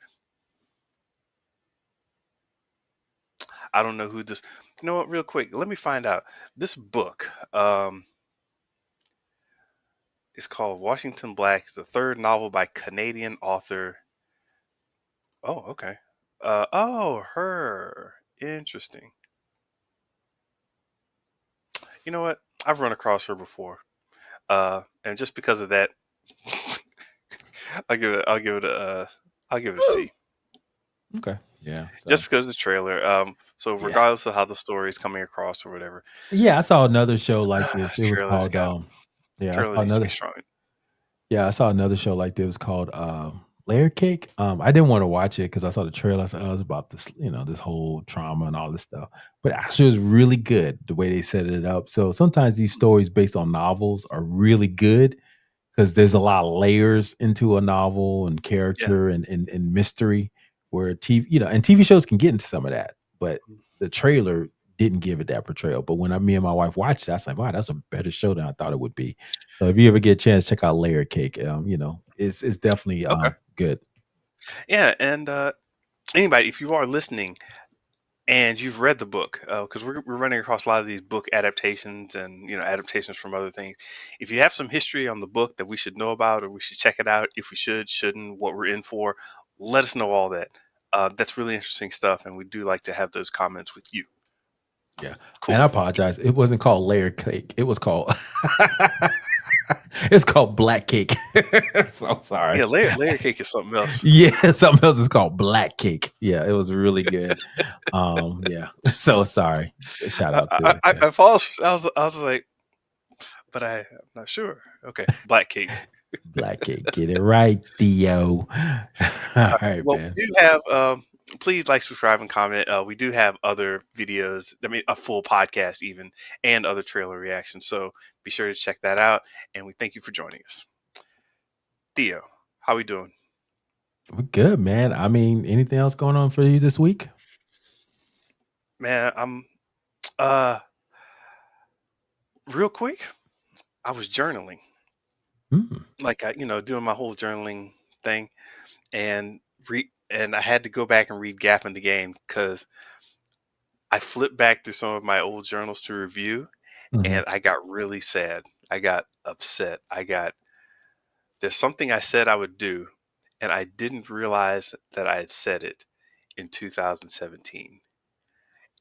I don't know who this. You know what? Real quick, let me find out. This book is called Washington Black. It's the third novel by Canadian author. Oh, okay. Oh, her. Interesting. You know what? I've run across her before. And just because of that, I'll give it a C. okay. Yeah. So. Just because of the trailer. So Yeah. regardless of how the story is coming across or whatever, Yeah, I saw another show like this. It was trailers called got yeah, I trailer saw needs to be another strong. yeah, I saw another show like this. It was called Layer Cake. I didn't want to watch it because I saw the trailer. I said, oh, it was about this, this whole trauma and all this stuff. But actually, it was really good the way they set it up. So sometimes these stories based on novels are really good because there's a lot of layers into a novel and Yeah. character and mystery where TV, and TV shows can get into some of that, but the trailer didn't give it that portrayal. But when me and my wife watched it, I was like, wow, that's a better show than I thought it would be. So if you ever get a chance, check out Layer Cake. It's definitely Okay. good. Yeah, and anybody, if you are listening and you've read the book, because we're running across a lot of these book adaptations and adaptations from other things. If you have some history on the book that we should know about, or we should check it out, if we shouldn't, what we're in for, let us know all that. That's really interesting stuff, and we do like to have those comments with you. Yeah. Cool. And I apologize. It wasn't called Layer Cake. It was called it's called Black Cake. So sorry. Yeah, layer cake is something else. Yeah, something else is called Black Cake. Yeah, it was really good. Yeah. So sorry. Shout out to I paused. I was like, but I'm not sure. Okay, black cake. Black Cake. Get it right, Theo. All right, Well, man. we do have. Please like, subscribe, and comment. We do have other videos. I mean, a full podcast even, and other trailer reactions. So be sure to check that out. And we thank you for joining us, Theo. How we doing? We're good, man. I mean, anything else going on for you this week? Man, I'm real quick. I was journaling, Mm. like doing my whole journaling thing, and I had to go back and read Gap in the Game because I flipped back through some of my old journals to review, Mhm. and I got really sad. I got upset. There's something I said I would do, and I didn't realize that I had said it in 2017.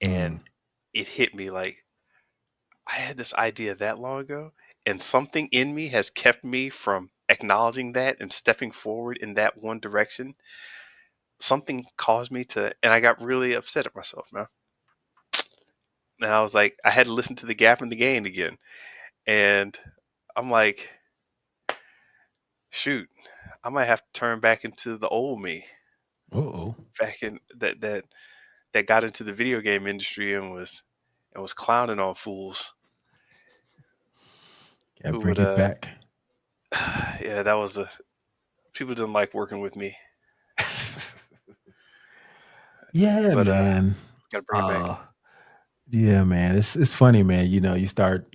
Mm. And it hit me like I had this idea that long ago, and something in me has kept me from acknowledging that and stepping forward in that one direction. Something caused me to, and I got really upset at myself, man. And I was like, I had to listen to the Gap in the Game again. And I'm like, shoot, I might have to turn back into the old me, Uh-oh. back in that got into the video game industry and was clowning on fools Can't who bring would it back. Yeah, that was a people didn't like working with me, Yeah, but man. gotta bring it back. Uh yeah, man. It's funny, man. You start,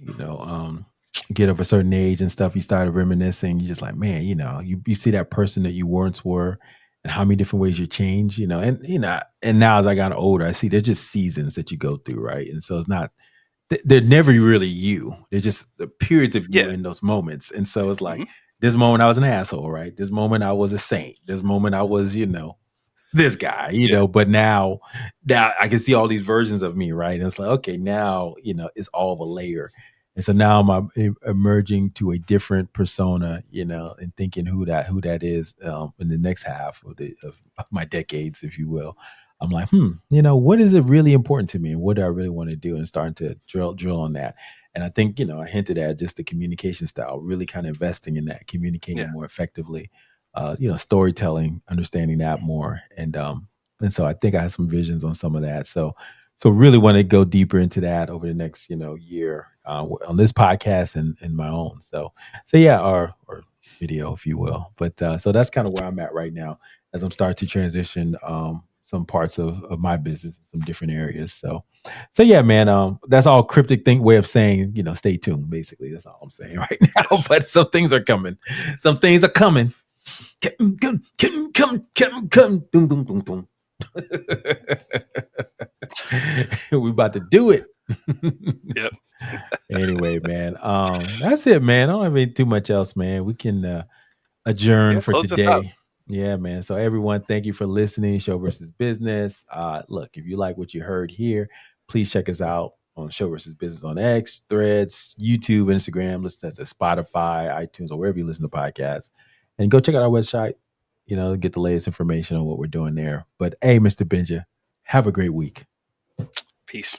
get of a certain age and stuff, you started reminiscing. You just like, man, you see that person that you once were and how many different ways you change, and now as I got older, I see they're just seasons that you go through, right? And so it's not they're never really you. They're just the periods of you Yeah. in those moments. And so it's like Hmm. this moment I was an asshole, right? This moment I was a saint. This moment I was, this guy, Yeah. but now I can see all these versions of me, right? And it's like, okay, now, it's all of a layer. And so now emerging to a different persona, and thinking who that is in the next half of my decades, if you will. I'm like, what is it really important to me, and what do I really want to do, and starting to drill on that. And I think, I hinted at just the communication style, really kind of investing in that, Yeah. communicating more effectively, storytelling, understanding that more. And so I think I have some visions on some of that. So really want to go deeper into that over the next, year on this podcast and my own. So yeah, or video, if you will. But so that's kind of where I'm at right now as I'm starting to transition some parts of my business in some different areas. So yeah, man, that's all cryptic way of saying, stay tuned. Basically, that's all I'm saying right now. Yes. But some things are coming. Some things are coming. Come, boom, boom, boom, boom. We about to do it. Yep. Anyway, man, that's it, man. I don't have any too much else, man. We can adjourn Yeah. for Close this out. today. Yeah, man. So everyone, thank you for listening. Show versus business. Look, if you like what you heard here, please check us out on Show versus Business on X, Threads, YouTube, Instagram. Listen to Spotify, iTunes, or wherever you listen to podcasts. And go check out our website. Get the latest information on what we're doing there. But hey, Mr. Benja, have a great week. Peace.